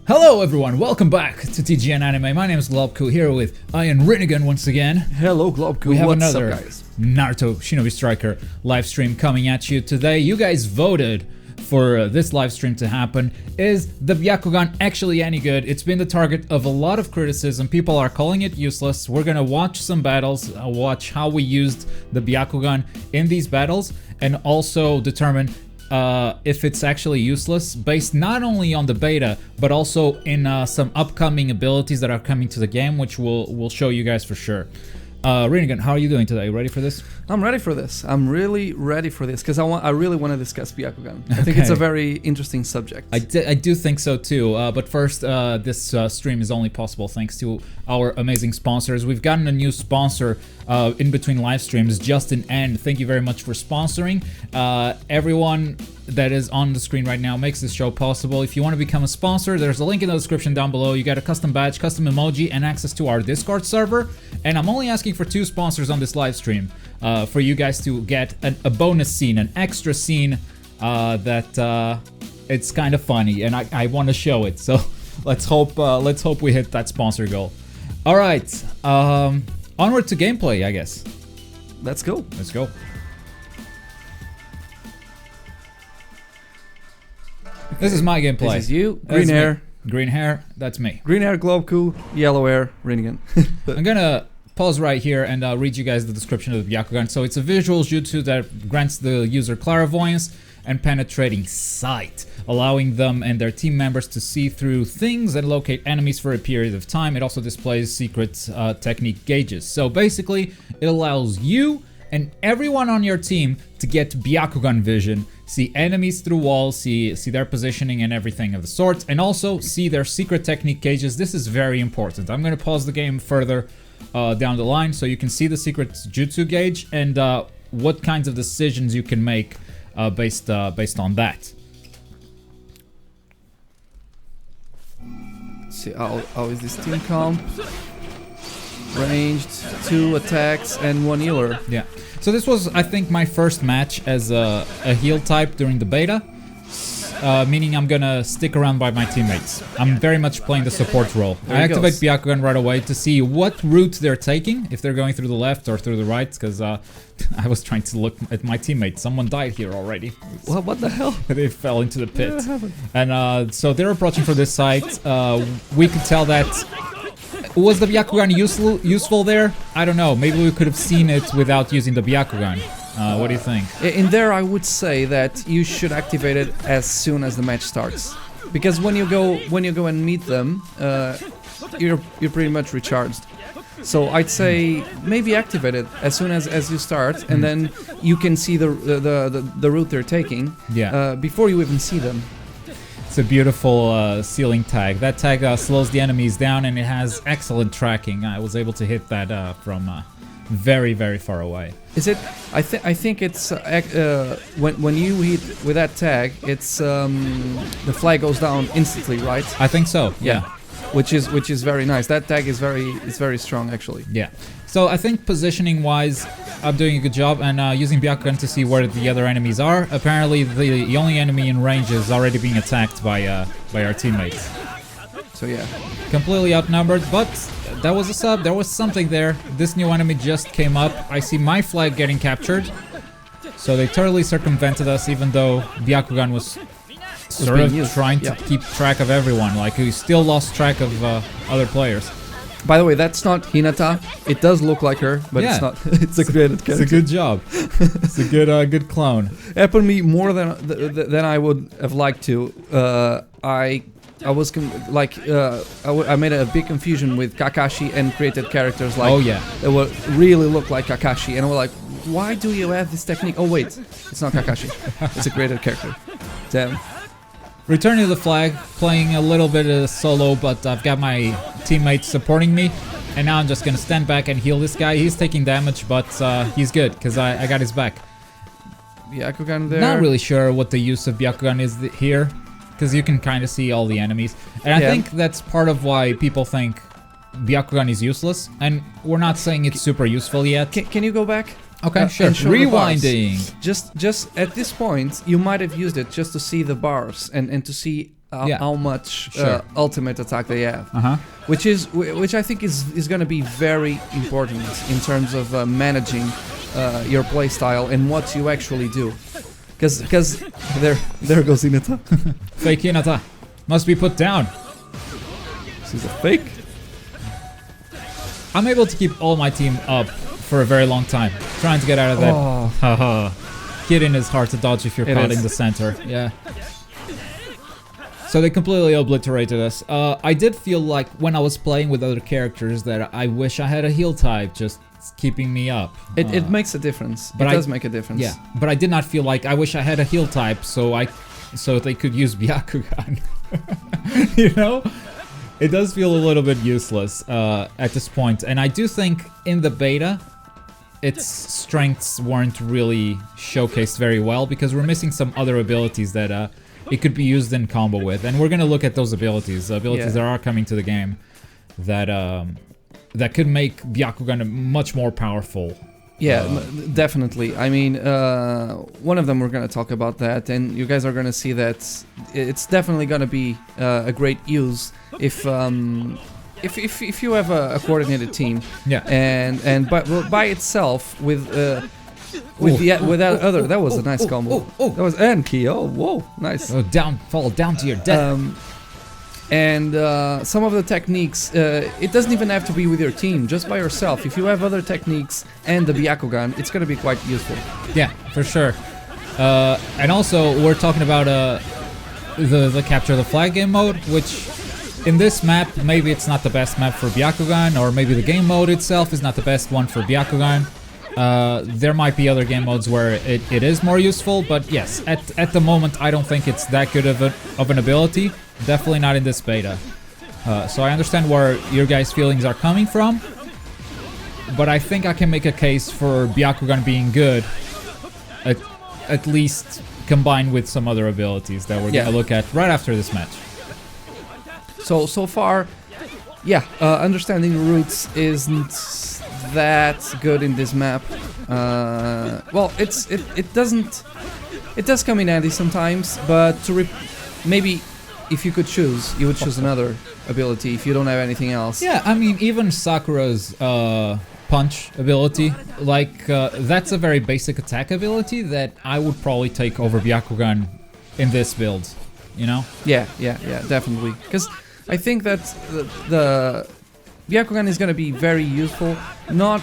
Hello everyone, welcome back to TGN Anime. My name is Globku, here with EienRinnegan once again. Hello Globku, we have what's another up, guys? Naruto Shinobi Striker live stream coming at you today. You guys voted for this live stream to happen. Is the Byakugan actually any good? It's been the target of a lot of criticism. People are calling it useless. We're gonna watch some battles, watch how we used the Byakugan in these battles, and also determine if it's actually useless, based not only on the beta, but also in some upcoming abilities that are coming to the game, which we'll show you guys for sure. Rinnegan, how are you doing today? Ready for this? I'm ready for this. I'm really ready for this because I really want to discuss Byakugan. I think it's a very interesting subject. I do think so too. But first, this stream is only possible thanks to our amazing sponsors. We've gotten a new sponsor in between live streams, Justin N. Thank you very much for sponsoring. Everyone that is on the screen right now makes this show possible. If you want to become a sponsor, there's a link in the description down below. You got a custom badge, custom emoji, and access to our Discord server. And I'm only asking for 2 sponsors on this live stream for you guys to get a bonus scene, an extra scene that it's kind of funny, and I want to show it. So let's hope we hit that sponsor goal. All right, onward to gameplay, I guess. Let's go. Let's go. This is my gameplay. This is you. Green hair. Green hair, that's me. Green hair, Globku. Yellow hair, Rinnegan. I'm gonna pause right here and read you guys the description of the Byakugan. So it's a visual jutsu that grants the user clairvoyance and penetrating sight, allowing them and their team members to see through things and locate enemies for a period of time. It also displays secret technique gauges. So basically, it allows you and everyone on your team to get Byakugan vision, see enemies through walls, see their positioning and everything of the sort, and also see their secret technique gauges. This is very important. I'm gonna pause the game further down the line so you can see the secret jutsu gauge and what kinds of decisions you can make based on that. Let's see how is this team comp? Ranged, 2 attacks and 1 healer. Yeah. So this was, I think, my first match as a heal type during the beta, meaning I'm gonna stick around by my teammates. I'm very much playing the support role. I activate Byakugan right away to see what route they're taking, if they're going through the left or through the right, because I was trying to look at my teammates. Someone died here already. What the hell? They fell into the pit. And so they're approaching for this site. We could tell that... Was the Byakugan useful there? I don't know. Maybe we could have seen it without using the Byakugan. What do you think? In there, I would say that you should activate it as soon as the match starts, because when you go and meet them, you're pretty much recharged. So I'd say maybe activate it as soon as you start, and then you can see the route they're taking. Yeah. Before you even see them. It's a beautiful ceiling tag. That tag slows the enemies down and it has excellent tracking. I was able to hit that from very, very far away. Is it? I think it's when you hit with that tag, it's the flag goes down instantly, right? I think so. Yeah. Which is very nice. That tag is very strong actually. Yeah. So I think positioning wise, I'm doing a good job, and using Byakugan to see where the other enemies are. Apparently, the only enemy in range is already being attacked by our teammates. So yeah, completely outnumbered, but that was a sub. There was something there. This new enemy just came up. I see my flag getting captured, so they totally circumvented us, even though Byakugan was sort of trying to keep track of everyone. Like, he still lost track of other players. By the way, that's not Hinata. It does look like her, but it's not. It's a created character. It's a good job. It's a good clone. Happened to me more than I would have liked to. I made a big confusion with Kakashi and created characters like that would really look like Kakashi, and I was like, why do you have this technique? Oh wait, it's not Kakashi. It's a created character. Damn. Returning to the flag, playing a little bit of solo, but I've got my teammates supporting me, and now I'm just gonna stand back and heal this guy. He's taking damage, but he's good, because I got his back. Byakugan there. Not really sure what the use of Byakugan is here, because you can kind of see all the enemies. And I think that's part of why people think Byakugan is useless, and we're not saying it's super useful yet. Can you go back? Okay, sure. Rewinding. Just at this point, you might have used it just to see the bars and to see Yeah. how much Sure. ultimate attack they have, Uh-huh. which I think is going to be very important in terms of managing your playstyle and what you actually do. Because there goes Hinata. Fake Hinata must be put down. She's a fake. I'm able to keep all my team up for a very long time, trying to get out of that. Oh. Haha. Hitting is hard to dodge if you're It caught is. in the center. Yeah. So they completely obliterated us. I did feel like when I was playing with other characters that I wish I had a heal type just keeping me up. It makes a difference. but It I- does make a difference. Yeah, but I did not feel like I wish I had a heal type so they could use Byakugan. You know? It does feel a little bit useless at this point, and I do think in the beta its strengths weren't really showcased very well because we're missing some other abilities that it could be used in combo with, and we're gonna look at those abilities that are coming to the game that that could make Byakugan much more powerful. Yeah, definitely. I mean, one of them we're gonna talk about that, and you guys are gonna see that it's definitely gonna be a great use if you have a coordinated team. Yeah. And by itself with that other, that was a nice combo. That was Enki. Oh, whoa, nice. Oh, fall down to your death. And some of the techniques, it doesn't even have to be with your team, just by yourself. If you have other techniques and the Byakugan, it's going to be quite useful. Yeah, for sure. And also, we're talking about the capture the flag game mode, which in this map, maybe it's not the best map for Byakugan, or maybe the game mode itself is not the best one for Byakugan. There might be other game modes where it is more useful, but yes, at the moment I don't think it's that good of an ability. Definitely not in this beta. So I understand where your guys' feelings are coming from, but I think I can make a case for Byakugan being good, at least combined with some other abilities that we're gonna look at right after this match. So far, yeah, understanding routes isn't that good in this map. Well, it does come in handy sometimes, but maybe if you could choose, you would choose another ability if you don't have anything else. Yeah, I mean, even Sakura's punch ability, like that's a very basic attack ability that I would probably take over Byakugan in this build, you know? Yeah, definitely. Because I think that the Byakugan is going to be very useful, not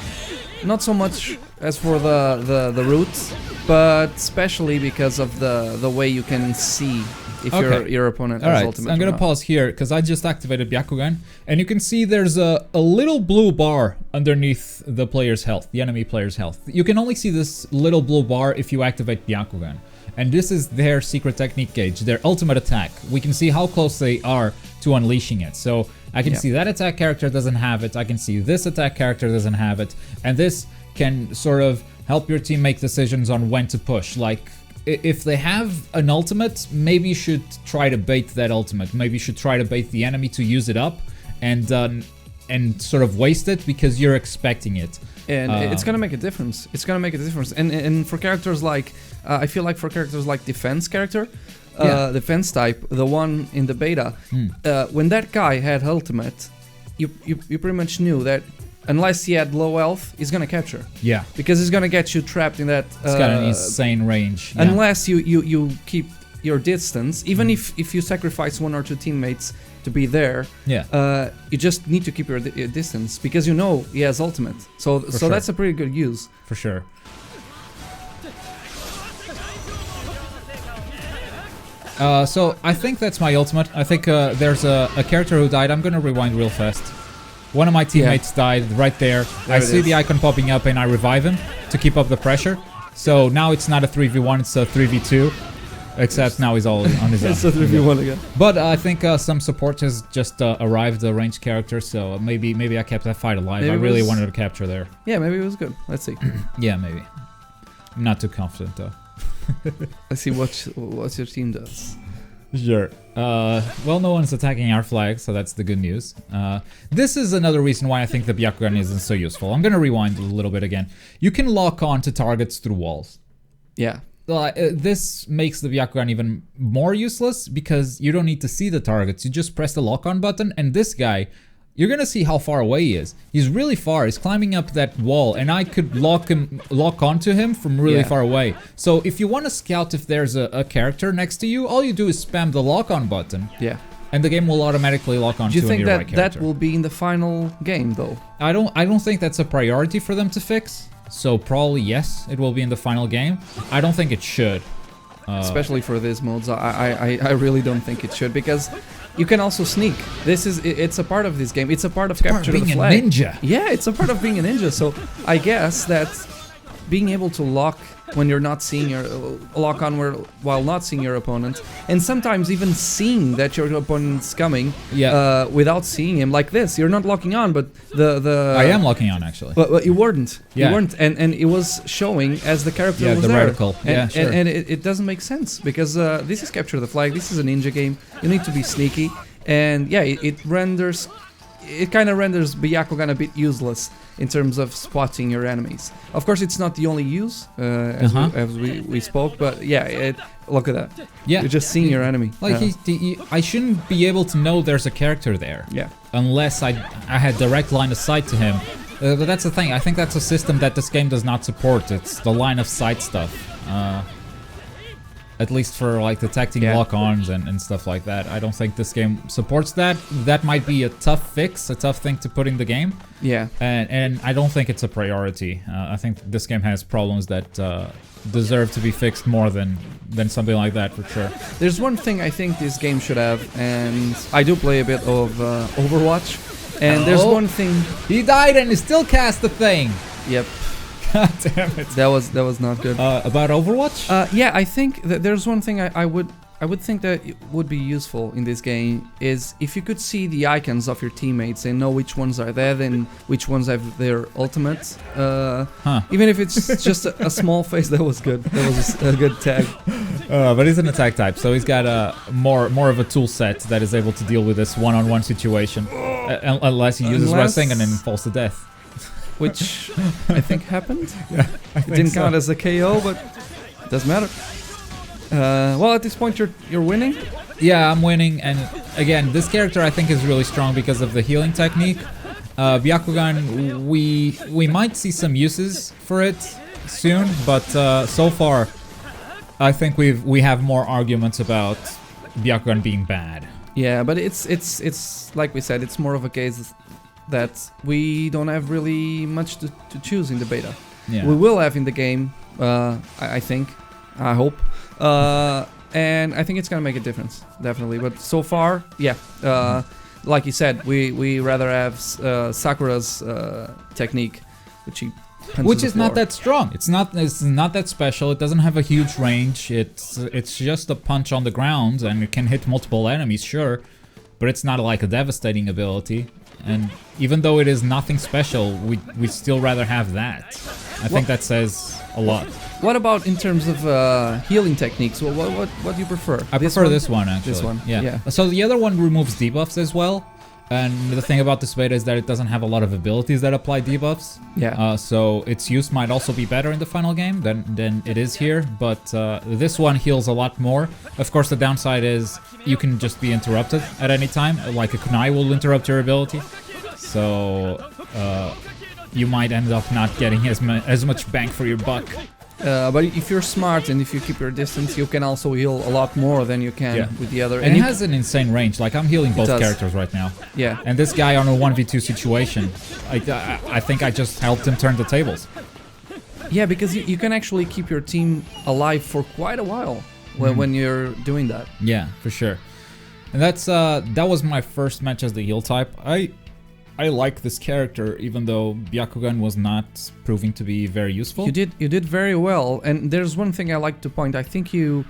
so much as for the roots, but especially because of the way you can see if your opponent has ultimate. I'm or gonna not. pause here because I just activated Byakugan, and you can see there's a little blue bar underneath the player's health, the enemy player's health. You can only see this little blue bar if you activate Byakugan. And this is their secret technique gauge, their ultimate attack. We can see how close they are to unleashing it. So I can see that attack character doesn't have it, I can see this attack character doesn't have it, and this can sort of help your team make decisions on when to push. Like, if they have an ultimate, maybe you should try to bait that ultimate. Maybe you should try to bait the enemy to use it up and sort of waste it because you're expecting it. And it's gonna make a difference. It's gonna make a difference. And for characters like, I feel like for characters like defense character, defense type, the one in the beta, when that guy had ultimate, you pretty much knew that unless he had low health, he's gonna capture. Yeah. Because he's gonna get you trapped in that. It's got an insane range. Yeah. Unless you keep your distance, even if you sacrifice one or two teammates to be there, you just need to keep your distance because you know he has ultimate. So sure. That's a pretty good use. For sure. So I think that's my ultimate. I think there's a character who died. I'm gonna rewind real fast. One of my teammates died right there. I see the icon popping up and I revive him to keep up the pressure. So now it's not a 3v1, it's a 3v2. Except now he's all on his own. It's a 3v1 again. But I think some support has just arrived, the ranged character, so maybe I kept that fight alive. Maybe I really wanted to capture there. Yeah, maybe it was good. Let's see. Yeah, maybe. I'm not too confident though. Let's see what your team does. Sure. Well, no one's attacking our flag, so that's the good news. This is another reason why I think the Byakugan isn't so useful. I'm gonna rewind a little bit again. You can lock on to targets through walls. Yeah. this makes the Byakugan even more useless because you don't need to see the targets. You just press the lock-on button, and this guy, you're gonna see how far away he is. He's really far. He's climbing up that wall, and I could lock onto him from really far away. So if you want to scout if there's a character next to you, all you do is spam the lock-on button. Yeah. And the game will automatically lock onto Do you think right character. that will be in the final game, though? I don't think that's a priority for them to fix. So probably yes, it will be in the final game. I don't think it should. Especially for these modes, I really don't think it should, because you can also sneak. It's a part of this game. It's a part of capture the flag. Being a ninja. Yeah, it's a part of being a ninja. So I guess that being able to lock when you're not seeing your lock on while not seeing your opponent, and sometimes even seeing that your opponent's coming without seeing him, like this. You're not locking on, but the I am locking on actually. But you weren't. Yeah. You weren't, and it was showing as the character was the there. reticle. And, Sure. and it doesn't make sense because this is capture the flag. This is a ninja game. You need to be sneaky, and yeah, it kind of renders Byakugan a bit useless in terms of spotting your enemies. Of course, it's not the only use, as we spoke, but yeah, look at that. Yeah. You're just seeing your enemy. Like I shouldn't be able to know there's a character there. Yeah. Unless I had direct line of sight to him. But that's the thing. I think that's a system that this game does not support. It's the line of sight stuff. At least for like detecting lock-ons and stuff like that. I don't think this game supports that. That might be a tough fix, a tough thing to put in the game. Yeah. And I don't think it's a priority. I think this game has problems that deserve to be fixed more than something like that for sure. There's one thing I think this game should have, and I do play a bit of Overwatch, and there's one thing. He died and he still cast the thing. Yep. God damn it. That was not good. About Overwatch? Yeah, I think that there's one thing I would think that it would be useful in this game is if you could see the icons of your teammates and know which ones are there and which ones have their ultimate. Even if it's just a small face, that was good. That was a good tag. But he's an attack type, so he's got more of a tool set that is able to deal with this one-on-one situation. Unless he uses wrestling and then falls to death. Which I think happened. Yeah, it didn't count as a KO, but it doesn't matter. Well, at this point you're winning. Yeah, I'm winning, and again, this character I think is really strong because of the healing technique. Byakugan, we might see some uses for it soon, but so far, I think we have more arguments about Byakugan being bad. Yeah, but it's like we said, it's more of a case that we don't have really much to choose in the beta. Yeah. We will have in the game, I think, I hope, and I think it's gonna make a difference, definitely. But so far, yeah, like you said, we rather have Sakura's technique, which is not that strong. It's not that special. It doesn't have a huge range. It's just a punch on the ground, and it can hit multiple enemies, sure, but it's not like a devastating ability. And even though it is nothing special, we still rather have that. I think that says a lot. What about in terms of healing techniques? What do you prefer? I prefer this one actually. This one, yeah. So the other one removes debuffs as well. And the thing about this beta is that it doesn't have a lot of abilities that apply debuffs. Yeah. So its use might also be better in the final game than it is here. But this one heals a lot more. Of course, the downside is you can just be interrupted at any time. Like a kunai will interrupt your ability. So you might end up not getting as much bang for your buck. But if you're smart and if you keep your distance, you can also heal a lot more than you can with the other. And it has an insane range. Like I'm healing both characters right now. Yeah. And this guy on a 1v2 situation, I think I just helped him turn the tables. Yeah, because you can actually keep your team alive for quite a while when you're doing that. Yeah, for sure. And that was my first match as the heal type. I like this character, even though Byakugan was not proving to be very useful. You did very well, and there's one thing I like to point. I think you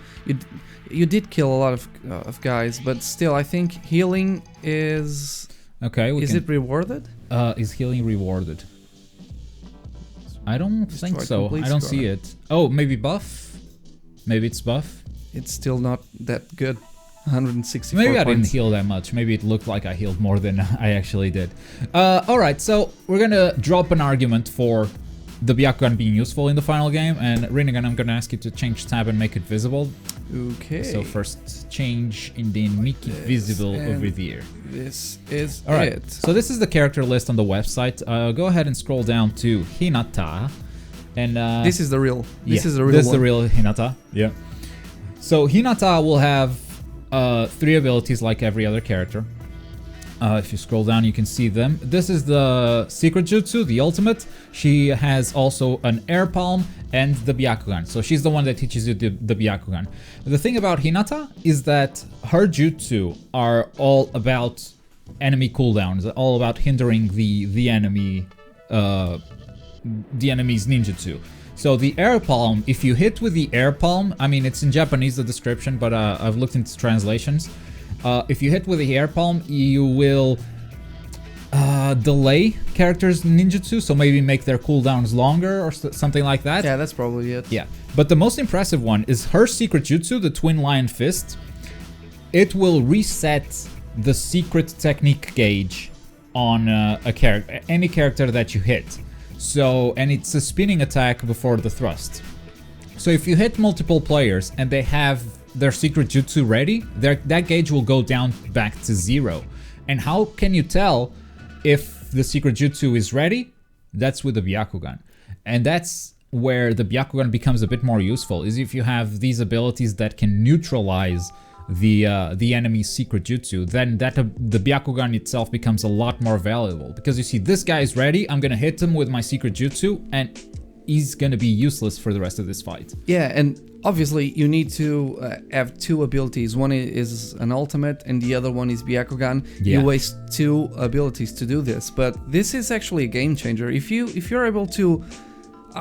did kill a lot of guys, but still, I think healing is okay. Is it rewarded? Is healing rewarded? I don't think so. I don't see it. Oh, maybe buff. Maybe it's buff. It's still not that good. 164 Maybe I points. didn't heal that much. Maybe it looked like I healed more than I actually did. Alright, so we're gonna drop an argument for the Byakugan being useful in the final game. And Rinnegan, I'm gonna ask you to change tab and make it visible. Okay. So first change and then make it visible over there. This is All right. it. So this is the character list on the website. Go ahead and scroll down to Hinata. And This is the real. This is the real. This is one. the real Hinata. Yeah. So Hinata will have 3 abilities like every other character. If you scroll down, you can see them. This is the secret jutsu, the ultimate. She has also an air palm and the Byakugan. So she's the one that teaches you the Byakugan. The thing about Hinata is that her jutsu are all about enemy cooldowns, all about hindering the enemy, the enemy's ninjutsu. So the air palm, if you hit with the air palm, I mean it's in Japanese the description, but I've looked into translations. If you hit with the air palm, you will delay characters' ninjutsu, so maybe make their cooldowns longer or something like that. Yeah, that's probably it. Yeah, but the most impressive one is her secret jutsu, the Twin Lion Fist. It will reset the secret technique gauge on a character, any character that you hit. So, and it's a spinning attack before the thrust. So if you hit multiple players and they have their secret jutsu ready, that gauge will go down back to 0. And how can you tell if the secret jutsu is ready? That's with the Byakugan. And that's where the Byakugan becomes a bit more useful, is if you have these abilities that can neutralize the enemy's secret jutsu, then the Byakugan itself becomes a lot more valuable. Because you see, this guy is ready, I'm gonna hit him with my secret jutsu, and he's gonna be useless for the rest of this fight. Yeah, and obviously you need to have 2 abilities. One is an ultimate and the other one is Byakugan. Yeah. You waste 2 abilities to do this, but this is actually a game changer. If you're able to,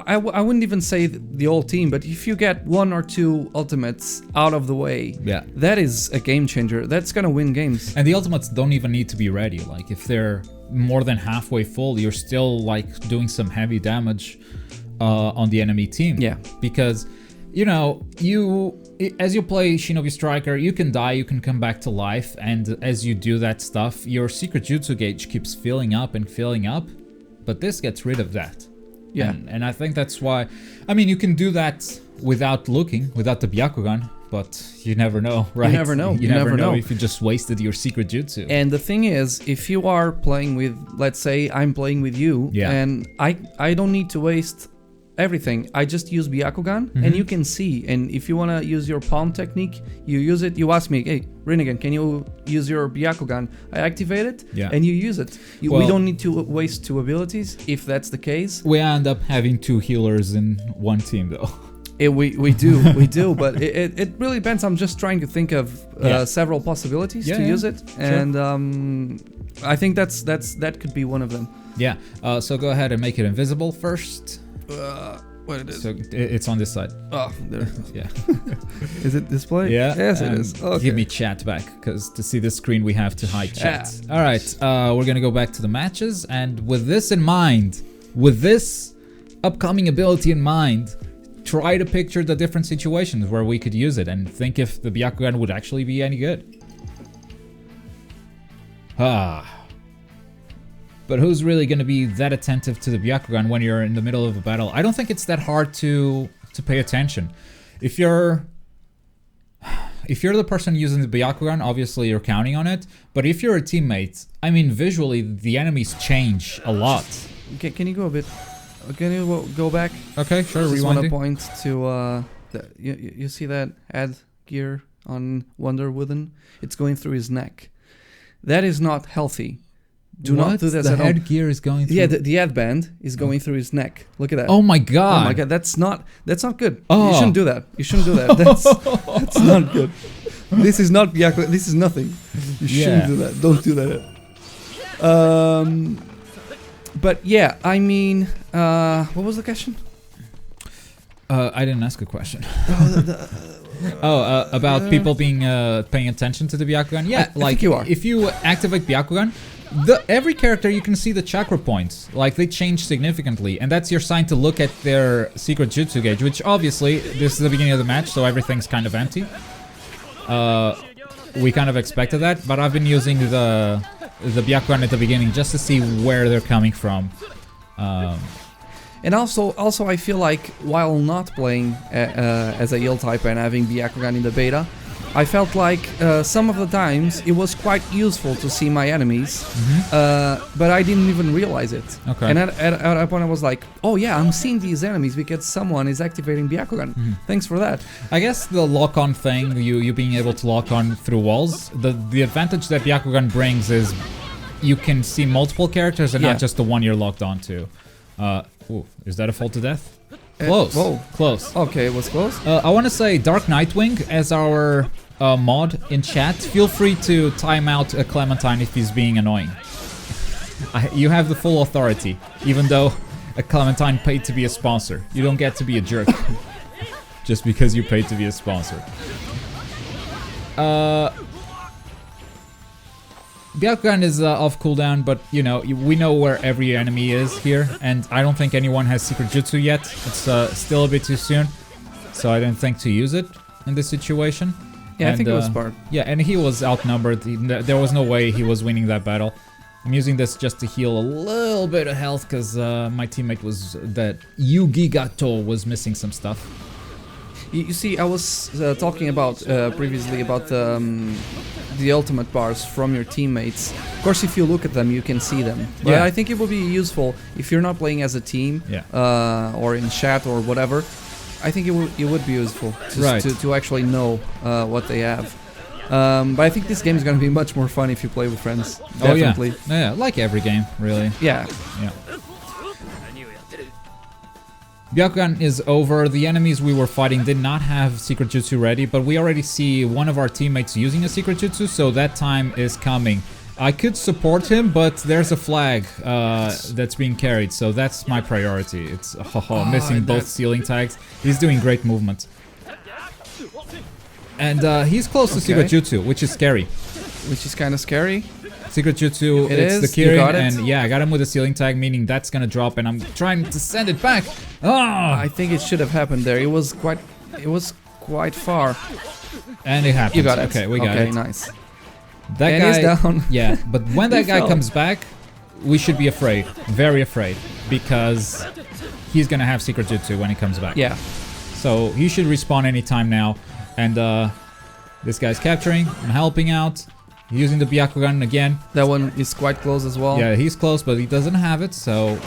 I wouldn't even say the whole team, but if you get 1 or 2 ultimates out of the way, Yeah. that is a game changer. That's gonna win games. And the ultimates don't even need to be ready. Like if they're more than halfway full, you're still like doing some heavy damage on the enemy team. Yeah. Because, you know, as you play Shinobi Striker, you can die, you can come back to life, and as you do that stuff, your secret jutsu gauge keeps filling up and filling up, but this gets rid of that. Yeah. And I think that's why, I mean, you can do that without looking, without the Byakugan, but you never know, right? You never know. You never know if you just wasted your secret jutsu. And the thing is, if you are playing with, let's say I'm playing with you, Yeah. and I don't need to waste everything. I just use Byakugan, and you can see. And if you want to use your palm technique, you use it. You ask me, hey, Rinnegan, can you use your Byakugan? I activate it, Yeah. and you use it. We Well- don't need to waste 2 abilities, if that's the case. We end up having 2 healers in one team, though. We do, but it really depends. I'm just trying to think of Yeah. several possibilities Yeah, to yeah. use it, and I think that could be one of them. Yeah, so go ahead and make it invisible first. What it is? So it's on this side. Oh, there. Yeah. Is it display? Yeah. Yes, it and is. Okay. Give me chat back, because to see the screen we have to hide chat. Chat. All right, we're gonna go back to the matches, and with this in mind, with this upcoming ability in mind, try to picture the different situations where we could use it, and think if the Byakugan would actually be any good. But who's really going to be that attentive to the Byakugan when you're in the middle of a battle? I don't think it's that hard to pay attention. If you're the person using the Byakugan, obviously you're counting on it. But if you're a teammate, I mean, visually the enemies change a lot. Okay, can you go a bit? Can you go back? Okay, sure. I just want to Rewinding. point to you see that ad gear on Wonder Woman? It's going through his neck. That is not healthy. Do not do that The at home. headgear is going through. Yeah, the headband is going through his neck. Look at that. Oh my god. Oh my god, that's not good. Oh. You shouldn't do that. You shouldn't do that. That's not good. This is not Byakugan. This is nothing. You shouldn't do that. Don't do that. But yeah, I mean, what was the question? I didn't ask a question. About people being paying attention to the Byakugan. Yeah, I think you are. If you activate Byakugan, every character you can see the chakra points, like they change significantly, and that's your sign to look at their secret jutsu gauge. Which obviously this is the beginning of the match, so everything's kind of empty. We kind of expected that, but I've been using the Byakugan at the beginning just to see where they're coming from. And also I feel like while not playing as a heal type and having Byakugan in the beta, I felt like some of the times it was quite useful to see my enemies, but I didn't even realize it. Okay. And at a point I was like, oh yeah, I'm seeing these enemies because someone is activating Byakugan. Thanks for that. I guess the lock-on thing, you being able to lock on through walls, the advantage that Byakugan brings is you can see multiple characters and not just the one you're locked on to. Ooh, is that a fall to death? Close. Whoa. Close. Okay, it was close. I want to say Dark Nightwing as our mod in chat. Feel free to time out Clementine if he's being annoying. You have the full authority, even though a Clementine paid to be a sponsor. You don't get to be a jerk just because you paid to be a sponsor. Byakugan is off cooldown, but you know, we know where every enemy is here, and I don't think anyone has Secret Jutsu yet. It's still a bit too soon, so I didn't think to use it in this situation. Yeah, and, I think it was smart. Yeah, and he was outnumbered. There was no way he was winning that battle. I'm using this just to heal a little bit of health, because my teammate was... that Yugi Gato was missing some stuff. You see, I was talking about previously about the ultimate bars from your teammates. Of course, if you look at them, you can see them. But Yeah. I think it would be useful if you're not playing as a team or in chat or whatever. I think it would be useful to actually know what they have. But I think this game is going to be much more fun if you play with friends. Definitely. Oh yeah, like every game, really. Yeah. Yeah. Byakugan is over. The enemies we were fighting did not have Secret Jutsu ready, but we already see one of our teammates using a Secret Jutsu, so that time is coming. I could support him, but there's a flag that's being carried, so that's my priority. It's missing both ceiling tags. He's doing great movement. And he's close to Secret Jutsu, which is scary. Which is kind of scary. Secret Jutsu, it's the Kirin, and yeah, I got him with a ceiling tag, meaning that's gonna drop, and I'm trying to send it back. I think it should have happened there. It was quite far. And it happened. You got it. Okay, we got it. Okay, nice. That and guy, he's down. Yeah, but when that guy fell. comes back, we should be afraid, very afraid, because he's gonna have Secret Jutsu when he comes back. Yeah. So he should respawn anytime now, and this guy's capturing. I'm helping out. Using the Byakugan again. That one is quite close as well. Yeah, he's close, but he doesn't have it, so...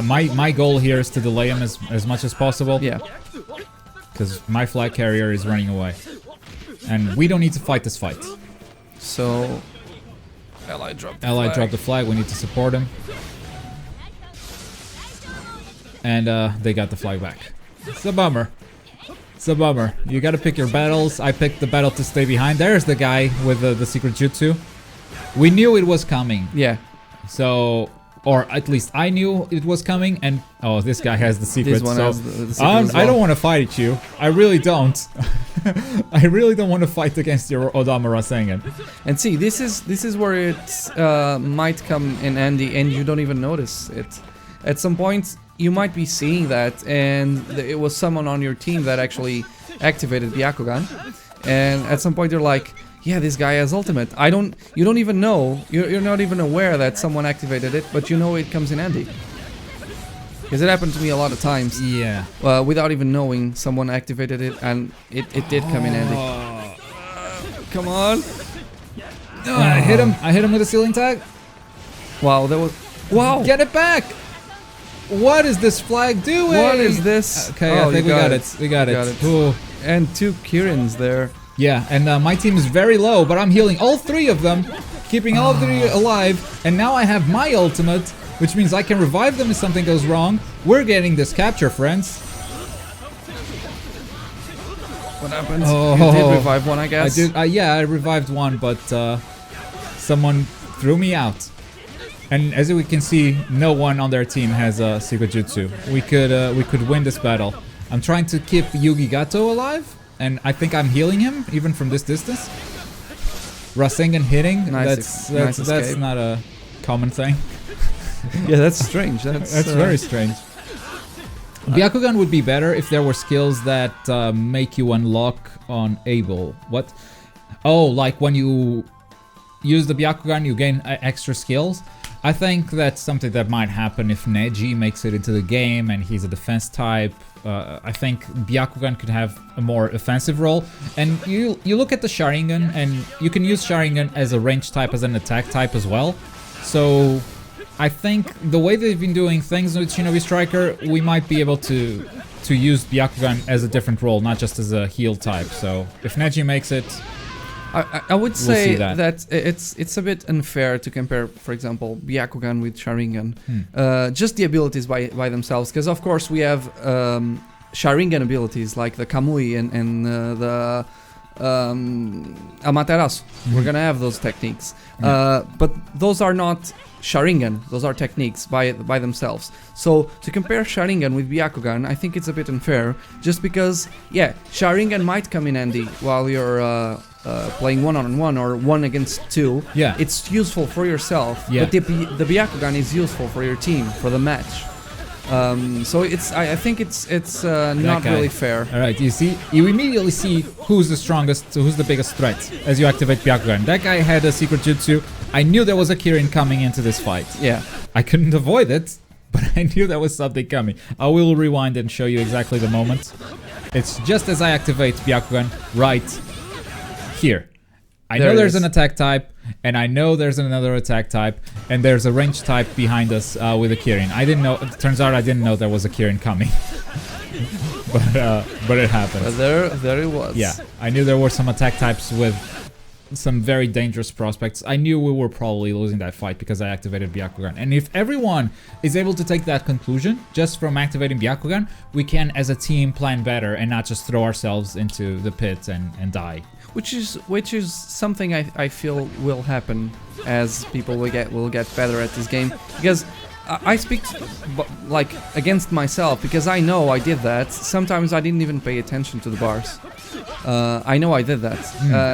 my goal here is to delay him as much as possible. Yeah. Because my flag carrier is running away. And we don't need to fight this fight. So... Ally dropped the flag, we need to support him. And they got the flag back. It's a bummer. It's a bummer. You gotta pick your battles. I picked the battle to stay behind. There's the guy with the Secret Jutsu. We knew it was coming. Yeah. So, or at least I knew it was coming. And oh, this guy has the secret. This one so has the secret as well. I don't want to fight you. I really don't. I really don't want to fight against your Odama Rasengan. And see, this is where it might come in handy, and you don't even notice it. At some point, you might be seeing that, and it was someone on your team that actually activated Byakugan, and at some point you're like, yeah, this guy has ultimate. You don't even know, you're not even aware that someone activated it, but you know it comes in handy. Because it happened to me a lot of times. Yeah. Without even knowing someone activated it, and it did come in handy. Come on. I hit him with a ceiling tag. Wow, that was... Wow! Get it back! What is this flag doing? What is this? Okay, I think we got it. We got it. Ooh. And 2 Kirins there. Yeah, and my team is very low, but I'm healing all 3 of them, keeping all 3 alive, and now I have my ultimate, which means I can revive them if something goes wrong. We're getting this capture, friends. What happened? Oh, you did revive one, I guess. I did. Yeah, I revived one, but someone threw me out. And as we can see, no one on their team has a Secret Jutsu. We could win this battle. I'm trying to keep Yugi Gato alive, and I think I'm healing him even from this distance. Rasengan hitting, Nice that's not a common thing. Yeah, that's strange. That's very strange. Byakugan would be better if there were skills that make you unlock on Able. What? Oh, like when you use the Byakugan, you gain extra skills. I think that's something that might happen if Neji makes it into the game and he's a defense type. I think Byakugan could have a more offensive role. And you look at the Sharingan, and you can use Sharingan as a range type, as an attack type as well. So I think the way they've been doing things with Shinobi Striker, we might be able to use Byakugan as a different role, not just as a heal type. So if Neji makes it, I would say that. that it's a bit unfair to compare, for example, Byakugan with Sharingan. Just the abilities by themselves, because of course we have Sharingan abilities like the Kamui and the Amaterasu. We're gonna have those techniques, but those are not Sharingan. Those are techniques by themselves. So to compare Sharingan with Byakugan, I think it's a bit unfair, just because, yeah, Sharingan might come in handy while you're playing one-on-one or 1 against 2. Yeah. It's useful for yourself, Yeah. but the Byakugan is useful for your team, for the match. So I think it's not guy. really fair. all right, you immediately see who's the strongest, who's the biggest threat as you activate Byakugan. That guy had a secret jutsu. I knew there was a Kirin coming into this fight. Yeah. I couldn't avoid it, but I knew there was something coming. I will rewind and show you exactly the moment. It's just as I activate Byakugan right here. I There know it there's is. an attack type, and I know there's another attack type, and there's a range type behind us with a Kirin. I didn't know. It turns out I didn't know there was a Kirin coming, but it happened. But there it was. Yeah, I knew there were some attack types with some very dangerous prospects. I knew we were probably losing that fight because I activated Byakugan. And if everyone is able to take that conclusion just from activating Byakugan, we can as a team plan better and not just throw ourselves into the pit and die. Which is something I feel will happen as people will get better at this game, because I speak like against myself, because I know I did that. Sometimes I didn't even pay attention to the bars. I know I did that,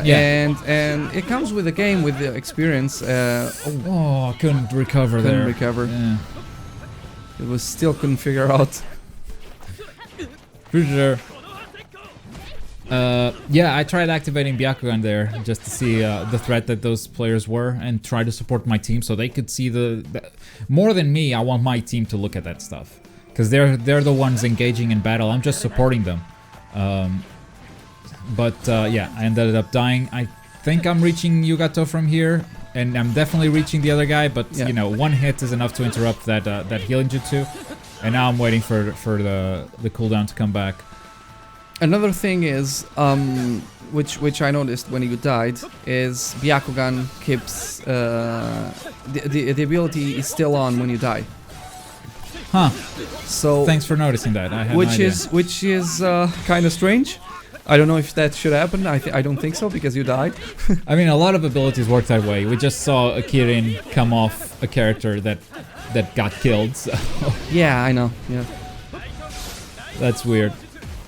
yeah. and it comes with the game, with the experience. Oh, I couldn't recover there. Couldn't recover. Yeah. It was still couldn't figure out. For sure. Yeah, I tried activating Byakugan there just to see the threat that those players were and try to support my team so they could see the more than me. I want my team to look at that stuff because they're the ones engaging in battle. I'm just supporting them. But yeah, I ended up dying. I think I'm reaching Yugato from here, and I'm definitely reaching the other guy. But yeah. you know, one hit is enough to interrupt that healing jutsu, and now I'm waiting for the cooldown to come back. Another thing is, which I noticed when you died, is Byakugan keeps the ability is still on when you die. Huh. So Thanks for noticing that. I had no idea. which is kind of strange. I don't know if that should happen. I don't think so, because you died. I mean, a lot of abilities work that way. We just saw a Kirin come off a character that got killed. So Yeah, I know. Yeah. that's weird.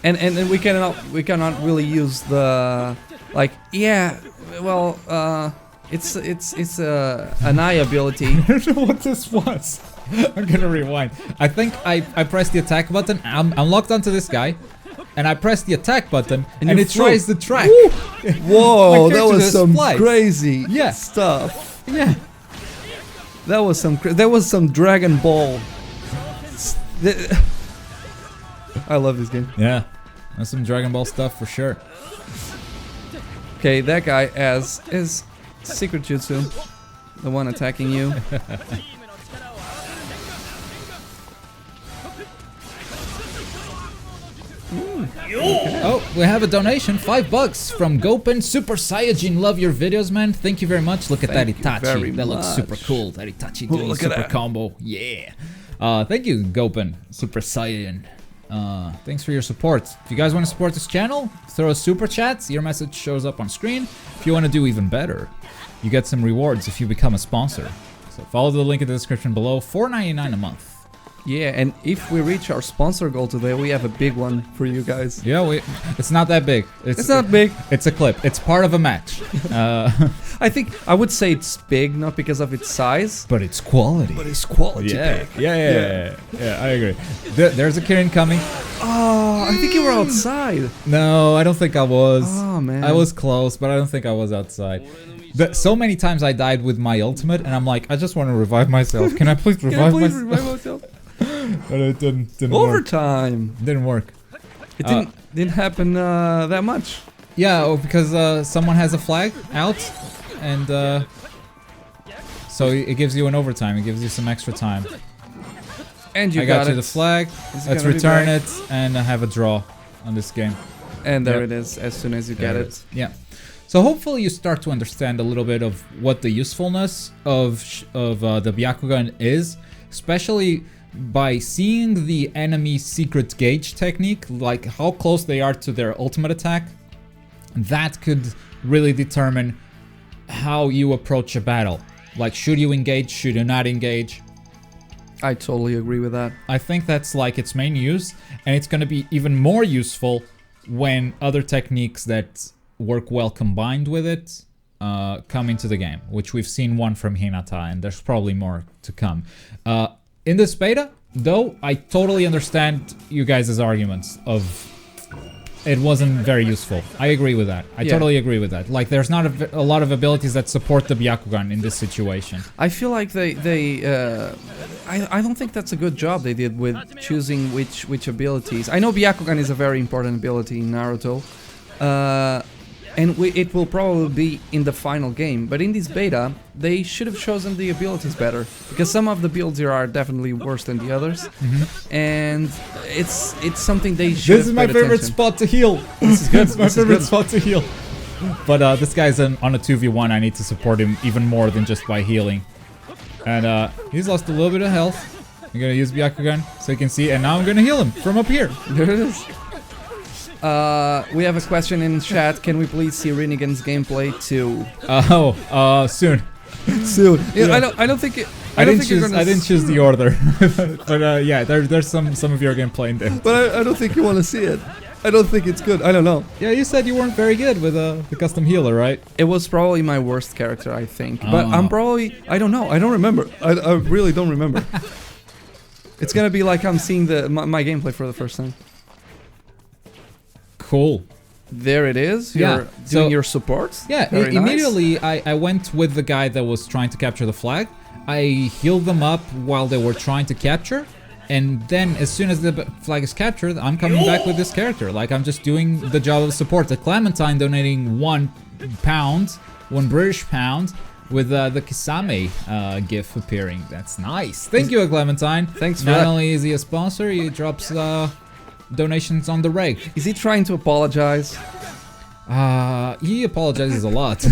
And we cannot really use the like, yeah, well, it's an eye ability. I don't know what this was. I'm gonna rewind. I think I pressed the attack button. I'm locked onto this guy, and I pressed the attack button, and it tries the track. Whoa, My that character was just some flies. crazy Yeah. stuff. Yeah. That was some Dragon Ball. I love this game. Yeah. That's some Dragon Ball stuff for sure. Okay, that guy has his secret jutsu, the one attacking you. Oh, we have a donation, $5 from Gopen Super Saiyajin. Love your videos, man. Thank you very much. Look at Thank that you very Itachi. That looks much. super cool. That Itachi Oh, doing look at super that. combo. Yeah. Thank you, Gopen Super Saiyan. Thanks for your support. If you guys want to support this channel, throw a super chat. Your message shows up on screen. If you want to do even better, you get some rewards if you become a sponsor. So follow the link in the description below. $4.99 a month. Yeah, and if we reach our sponsor goal today, we have a big one for you guys. Yeah, it's not that big. It's not big. It's a clip. It's part of a match. I would say it's big, not because of its size, But it's quality. but it's quality Yeah, big. yeah, I agree. There's a Kirin coming. Oh, I think you were outside. No, I don't think I was. Oh man. I was close, but I don't think I was outside. So many times I died with my ultimate, and I'm like, I just want to revive myself. Can I please revive myself? But it didn't Overtime. work. Didn't work. It didn't happen that much. Yeah, because someone has a flag out, and so it gives you an overtime. It gives you some extra time. And you I got you the flag. Let's return it and have a draw on this game. And there it is. As soon as you get it. Yeah. So hopefully you start to understand a little bit of what the usefulness of the Byakugan is, especially by seeing the enemy secret gauge technique, like how close they are to their ultimate attack. That could really determine how you approach a battle. Like, should you engage? Should you not engage? I totally agree with that. I think that's like its main use, and it's going to be even more useful when other techniques that work well combined with it come into the game, which we've seen one from Hinata, and there's probably more to come. In this beta, though, I totally understand you guys' arguments of it wasn't very useful. I agree with that. I totally agree with that. Like, there's not a lot of abilities that support the Byakugan in this situation. I feel like I don't think that's a good job they did with choosing which abilities. I know Byakugan is a very important ability in Naruto, and it will probably be in the final game. But in this beta, they should have chosen the abilities better, because some of the builds here are definitely worse than the others, and it's something they should. This is my favorite spot to heal. This is good. This is my favorite spot to heal. But this guy's on a 2v1. I need to support him even more than just by healing. And he's lost a little bit of health. I'm gonna use Byakugan so you can see, and now I'm gonna heal him from up here. There it is. We have a question in chat. Can we please see Rinnegan's gameplay too? Soon. Soon. Yeah. I don't think it. I didn't choose the order, but yeah, there's some of your gameplay in there. But I don't think you want to see it. I don't think it's good. I don't know. Yeah, you said you weren't very good with the custom healer, right? It was probably my worst character, I think. But I'm probably. I don't know. I don't remember. I really don't remember. It's gonna be like I'm seeing my gameplay for the first time. Cool. There it is. You're doing your supports. Yeah, immediately I went with the guy that was trying to capture the flag. I healed them up while they were trying to capture, and then as soon as the flag is captured, I'm coming back with this character. Like, I'm just doing the job of support. The Clementine donating £1, £1 British pound, with the Kisame gif appearing. That's nice. Thank you, Clementine. Thanks for Not that. only is he a sponsor, he drops donations on the reg. Is he trying to apologize? He apologizes a lot.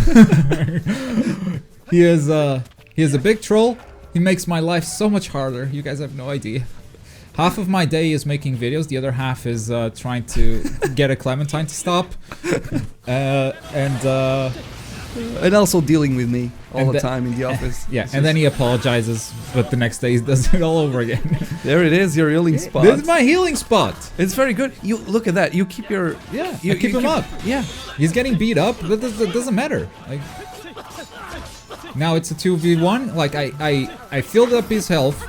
He is a big troll. He makes my life so much harder. You guys have no idea. Half of my day is making videos. The other half is trying to get a Clementine to stop. And also dealing with me all the time in the office. Yeah, and then he apologizes, but the next day he does it all over again. There it is, your healing spot. This is my healing spot. It's very good. You look at that. You keep your I keep him up. Yeah, he's getting beat up, but that doesn't matter. Like, now it's a 2v1. Like, I filled up his health,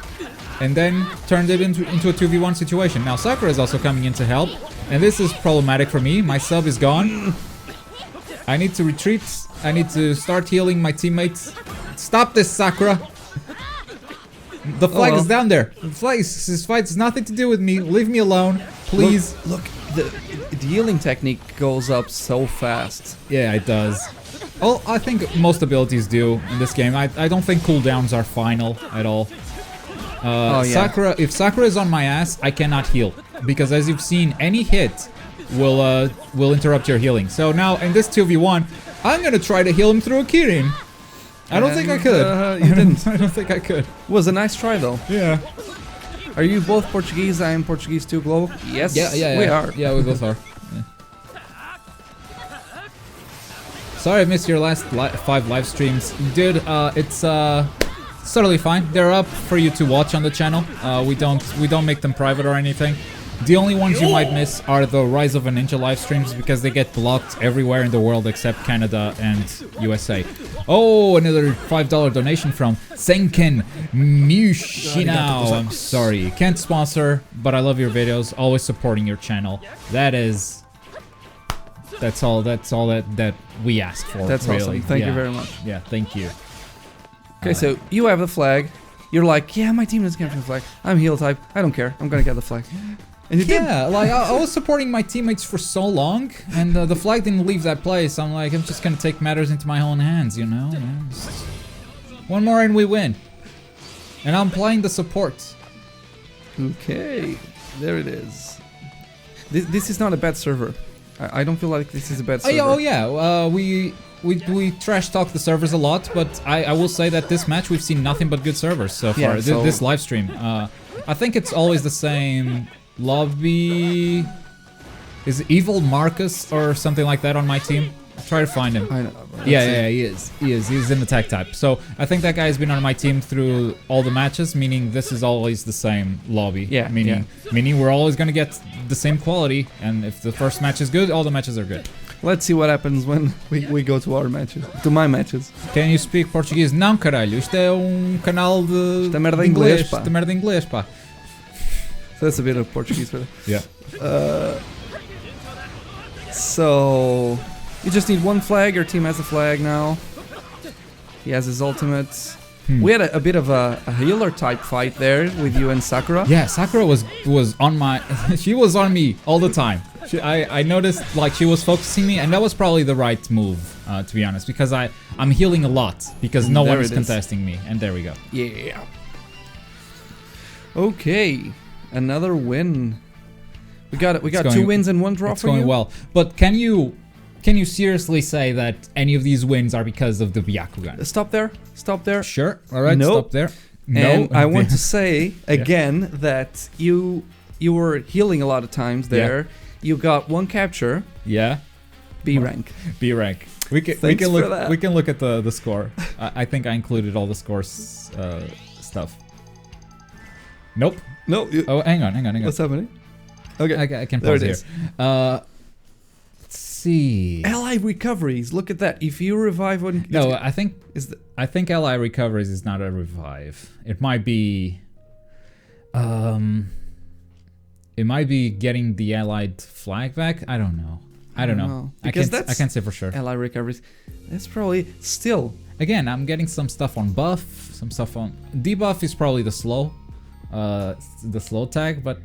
and then turned it into a 2v1 situation. Now Sakura is also coming in to help, and this is problematic for me. My sub is gone. I need to retreat. I need to start healing my teammates. Stop this, Sakura! The flag is down there. The flag this fight has nothing to do with me. Leave me alone, please. Look, the healing technique goes up so fast. Yeah, it does. Oh, I think most abilities do in this game. I don't think cooldowns are final at all. Sakura, if Sakura is on my ass, I cannot heal, because as you've seen, any hit will interrupt your healing. So now in this 2v1, I'm gonna try to heal him through a Kirin. I don't think I could. You didn't. I don't think I could. It was a nice try though. Yeah. Are you both Portuguese? I am Portuguese too, Globo. Yes. Yeah. We are. Yeah, we both are. Yeah. Sorry I missed your last 5 live streams, dude. It's totally fine. They're up for you to watch on the channel. We don't make them private or anything. The only ones you might miss are the Rise of a Ninja live streams, because they get blocked everywhere in the world except Canada and USA. Oh, another $5 donation from Senken Mushinao. I'm sorry, can't sponsor, but I love your videos. Always supporting your channel. That is That's all that we asked for. That's really. awesome. Thank you very much. Yeah, thank you. Okay, so you have the flag. You're like, yeah, my team doesn't get the flag. I'm heal type. I don't care. I'm gonna get the flag. And you did. Yeah, like I was supporting my teammates for so long, and the flag didn't leave that place. I'm like, I'm just gonna take matters into my own hands, you know? Just one more and we win. And I'm playing the support. Okay, there it is. This is not a bad server. I don't feel like this is a bad server. Oh yeah. We trash talk the servers a lot, but I will say that this match we've seen nothing but good servers so far. Yeah, so this live stream. I think it's always the same lobby. Is it Evil Marcus or something like that on my team? Try to find him. I know. Yeah, he is. He's in the tech type. So I think that guy's been on my team through all the matches, meaning this is always the same lobby. Yeah. Meaning we're always gonna get the same quality, and if the first match is good, all the matches are good. Let's see what happens when we go to our matches. To my matches. Can you speak Portuguese? Não, caralho. Isto é canal de... Isto é merda inglês, pá. Isto é merda inglês, pá. So that's a bit of Portuguese for that. Yeah. So you just need one flag. Your team has a flag now. He has his ultimate. We had a bit of a healer type fight there with you and Sakura. Yeah, Sakura was on my... she was on me all the time. I noticed like she was focusing me, and that was probably the right move, to be honest, because I'm healing a lot because no one is contesting me, and there we go. Yeah. Okay, another win. We got 2 wins and 1 draw it's for going you. well, but can you seriously say that any of these wins are because of the Byakugan? Stop there. Stop there. Sure. All right. Nope. Stop there. And No. I want to say again that you were healing a lot of times there. Yeah. You got 1 capture. Yeah. B rank. B rank. We can look at the score. I think I included all the scores stuff. Nope. No. Oh, hang on. What's happening? Okay. I can There pause it here. is. Let's see. Ally recoveries. Look at that. If you revive one. No, I think ally recoveries is not a revive. It might be. It might be getting the allied flag back. I don't know. I don't know. I can't say for sure. Ally recoveries. That's probably still. Again, I'm getting some stuff on buff, some stuff on debuff is probably the slow tag, but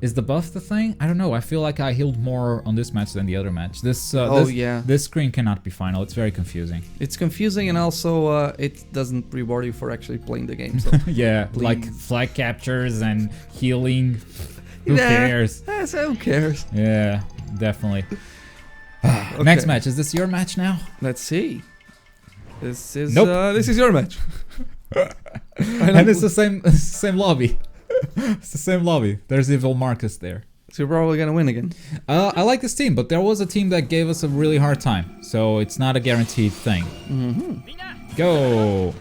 is the buff the thing? I don't know. I feel like I healed more on this match than the other match. This screen cannot be final. It's very confusing. It's confusing, and also it doesn't reward you for actually playing the game. So yeah, please. like flag captures and healing. Who cares? Who cares? Yeah, definitely. Okay. Next match. Is this your match now? Let's see. This is Nope. this is your match. And it's the same lobby. It's the same lobby. There's Evil Marcus there. So you're probably gonna win again. I like this team, but there was a team that gave us a really hard time, so it's not a guaranteed thing. Go.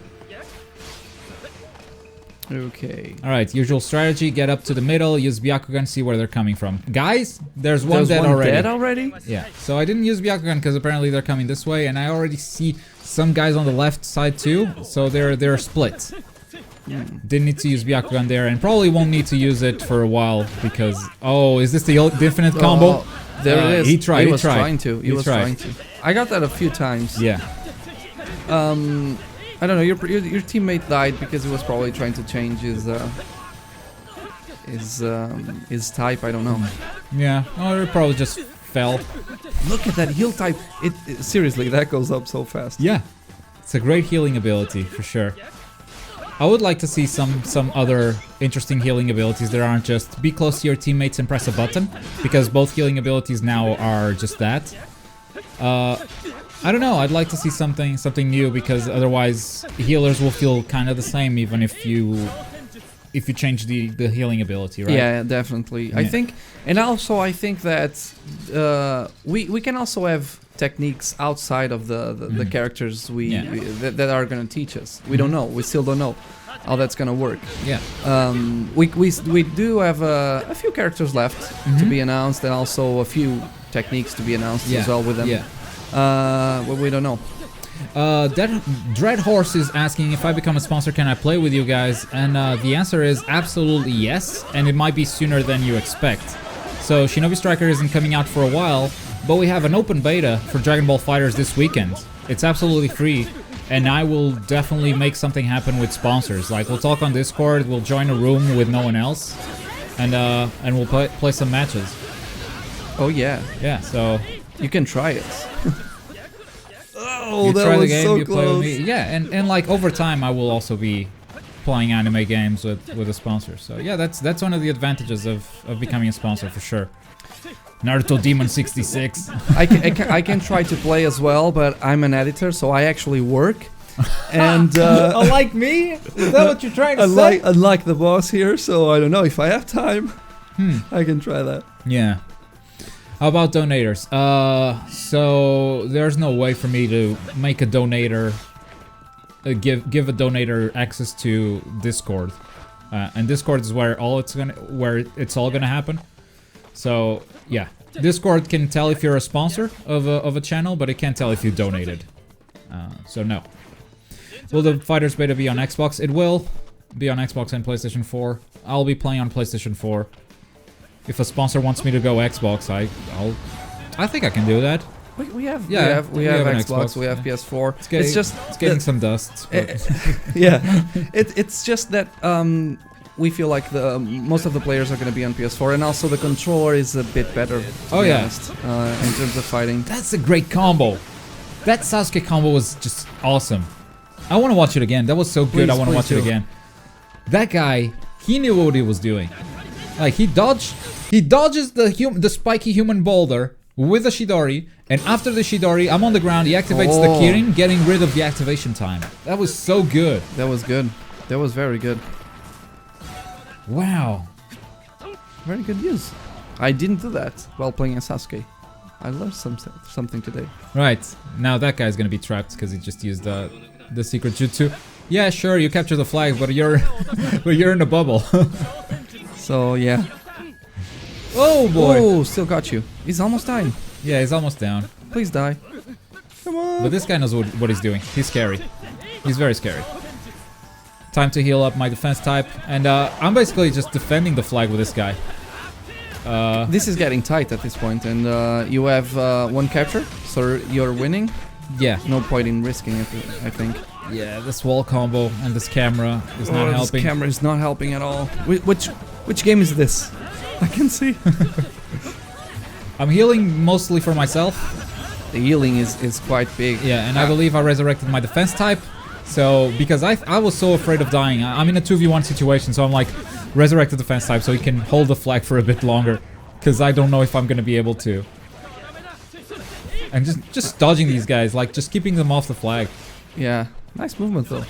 Okay. All right. Usual strategy: get up to the middle, use Byakugan, see where they're coming from. Guys, there's one dead already. Dead already? Yeah. So I didn't use Byakugan because apparently they're coming this way, and I already see some guys on the left side too. So they're split. Didn't need to use Byakugan there, and probably won't need to use it for a while because is this the infinite combo? There it is. He tried. He was trying to. I got that a few times. Yeah. I don't know. Your teammate died because he was probably trying to change his type. I don't know. Yeah. Oh, it probably just fell. Look at that heal type. It seriously, that goes up so fast. Yeah. It's a great healing ability for sure. I would like to see some other interesting healing abilities that aren't just be close to your teammates and press a button, because both healing abilities now are just that. I don't know, I'd like to see something new, because otherwise healers will feel kind of the same even if you change the healing ability, right? Yeah, definitely. Yeah. I think that we can also have techniques outside of the characters that are going to teach us. We don't know. We still don't know how that's going to work. Yeah. We do have a few characters left to be announced, and also a few techniques to be announced as well with them. Yeah. But we don't know. Dread Horse is asking if I become a sponsor, can I play with you guys? And the answer is absolutely yes, and it might be sooner than you expect. So Shinobi Striker isn't coming out for a while, But we have an open beta for Dragon Ball FighterZ this weekend. It's absolutely free, and I will definitely make something happen with sponsors. Like, we'll talk on Discord, we'll join a room with no one else, and we'll play some matches. Oh yeah. Yeah, so You can try it. Oh, you that try the was game, so you play with close. me. Yeah, and like over time I will also be playing anime games with a sponsor. So yeah, that's one of the advantages of becoming a sponsor for sure. Naruto Demon 66. I can try to play as well, but I'm an editor, so I actually work. And Unlike me? Is that what you're trying to say? unlike the boss here, so I don't know if I have time. I can try that. Yeah. How about donators? So there's no way for me to make a donator, give a donator access to Discord, and Discord is where it's all gonna happen. So yeah, Discord can tell if you're a sponsor of a channel, but it can't tell if you donated. So no. Will the FighterZ beta be on Xbox? It will be on Xbox and PlayStation 4. I'll be playing on PlayStation 4. If a sponsor wants me to go Xbox, I think I can do that. We have we have an Xbox, Xbox, we have yeah. PS4. It's getting some dust. Yeah, it's just that we feel like most of the players are going to be on PS4, and also the controller is a bit better. To be honest, in terms of fighting. That's a great combo. That Sasuke combo was just awesome. I want to watch it again. That was so good. Please, I want to watch it again. That guy, he knew what he was doing. Like he dodges the spiky human boulder with a Shidori, and after the Shidori, I'm on the ground, he activates the Kirin, getting rid of the activation time. That was so good. That was good. That was very good. Wow. Very good news. I didn't do that while playing as Sasuke. I learned something today. Right. Now that guy's gonna be trapped because he just used the secret jutsu. Yeah, sure, you capture the flag, but you're you're in a bubble. So yeah. Oh boy. Oh, still got you. He's almost dying. Yeah, he's almost down. Please die. Come on. But this guy knows what he's doing. He's scary. He's very scary. Time to heal up my defense type, and I'm basically just defending the flag with this guy. This is getting tight at this point, and you have one capture, so you're winning. Yeah. No point in risking it, I think. Yeah, this wall combo and this camera is not helping. This camera is not helping at all. Which game is this? I can see. I'm healing mostly for myself. The healing is quite big. Yeah, and I believe I resurrected my defense type. So, because I was so afraid of dying. I'm in a 2v1 situation, so I'm like, resurrect the defense type so he can hold the flag for a bit longer. Because I don't know if I'm going to be able to. And just dodging these guys, like just keeping them off the flag. Yeah, nice movement though.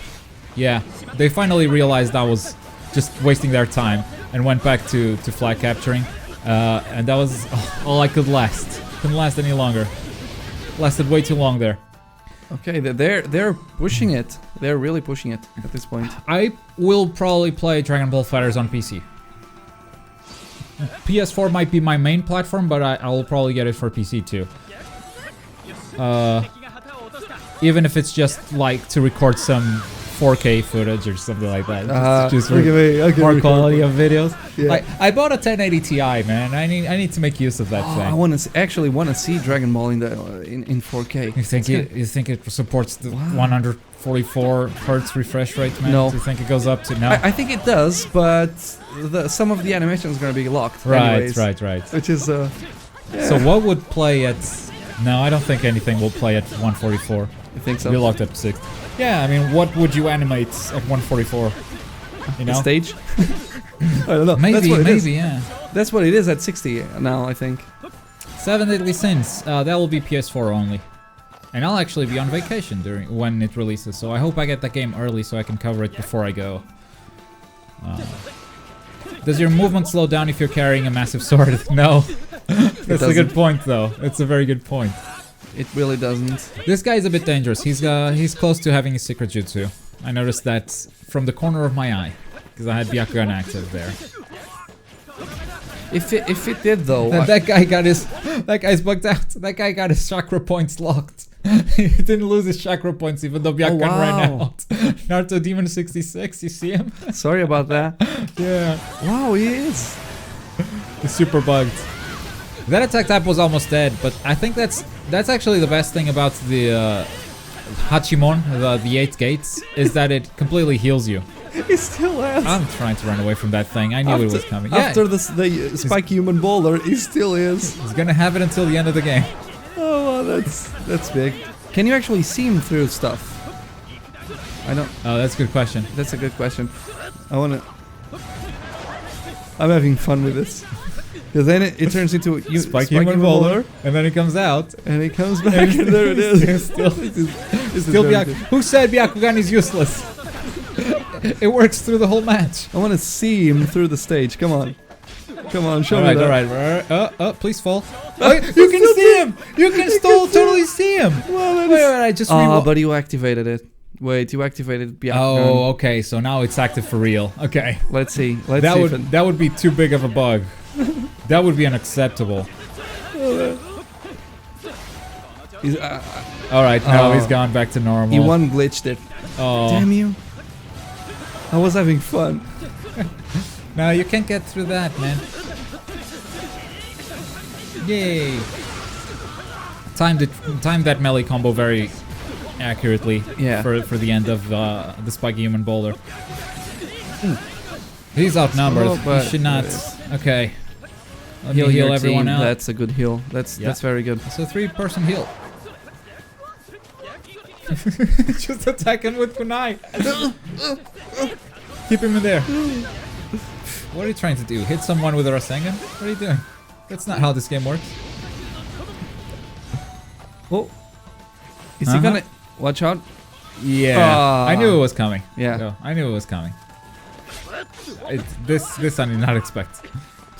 Yeah, they finally realized I was just wasting their time and went back to flag capturing. And that was all I could last. Couldn't last any longer. Lasted way too long there. Okay, they're pushing it. They're really pushing it at this point. I will probably play Dragon Ball FighterZ on PC. PS4 might be my main platform, but I'll probably get it for PC too. Even if it's just like to record some 4K footage or something like that. Just more quality of videos. Yeah. Like, I bought a 1080 Ti, man. I need to make use of that thing. I actually want to see Dragon Ball in 4K. You think it supports the 144 hertz refresh rate, man? No. Do you think it goes up to no? I think it does, but some of the animation is going to be locked. Right. Which is yeah. So what would play at? No, I don't think anything will play at 144. You think so? You're locked up to 60. Yeah, I mean, what would you animate at 144? You know? The stage? I don't know. Maybe, yeah. That's what it is at 60 now, I think. 7 Deadly Sins. That will be PS4 only. And I'll actually be on vacation when it releases, so I hope I get that game early so I can cover it before I go. Does your movement slow down if you're carrying a massive sword? No. That's a good point, though. It's a very good point. It really doesn't. This guy is a bit dangerous. He's close to having a secret jutsu. I noticed that from the corner of my eye, because I had Byakugan active there. If it did though, that guy's bugged out. That guy got his chakra points locked. He didn't lose his chakra points even though Byakugan ran out. Naruto Demon 66, you see him? Sorry about that. Yeah. Wow, he is. He's super bugged. That attack type was almost dead, but I think that's actually the best thing about the Hachimon, the 8 gates, is that it completely heals you. He still has. I'm trying to run away from that thing. I knew it was coming. After the spiky human boulder, he still is. He's gonna have it until the end of the game. Oh, well, that's big. Can you actually see him through stuff? I don't. Oh, that's a good question. That's a good question. I'm having fun with this. Because then it turns into a Spike human boulder, and then it comes out, and it comes back, and there it is. Still Byakugan. Who said Byakugan is useless? It works through the whole match. I want to see him through the stage. Come on, show me that. Alright. Please fall. Oh, you can see him. You can still totally see him. Wait, I just. But you activated it. Wait, you activated Byakugan. Oh, okay. So now it's active for real. Okay. Let's see. That would be too big of a bug. That would be unacceptable. Alright, now he's gone back to normal. You one glitched it. Oh. Damn you. I was having fun. No, you can't get through that, man. Yay. Timed that melee combo very accurately for the end of the spiky human boulder. He's outnumbered. He should not. Okay. Let me heal everyone out. That's a good heal. That's very good. It's a 3-person heal. Just attack him with kunai. Keep him in there. What are you trying to do? Hit someone with a Rasengan? What are you doing? That's not how this game works. Oh. Is he gonna... Watch out. Yeah. I knew it was coming. Yeah. So, I knew it was coming. This I did not expect.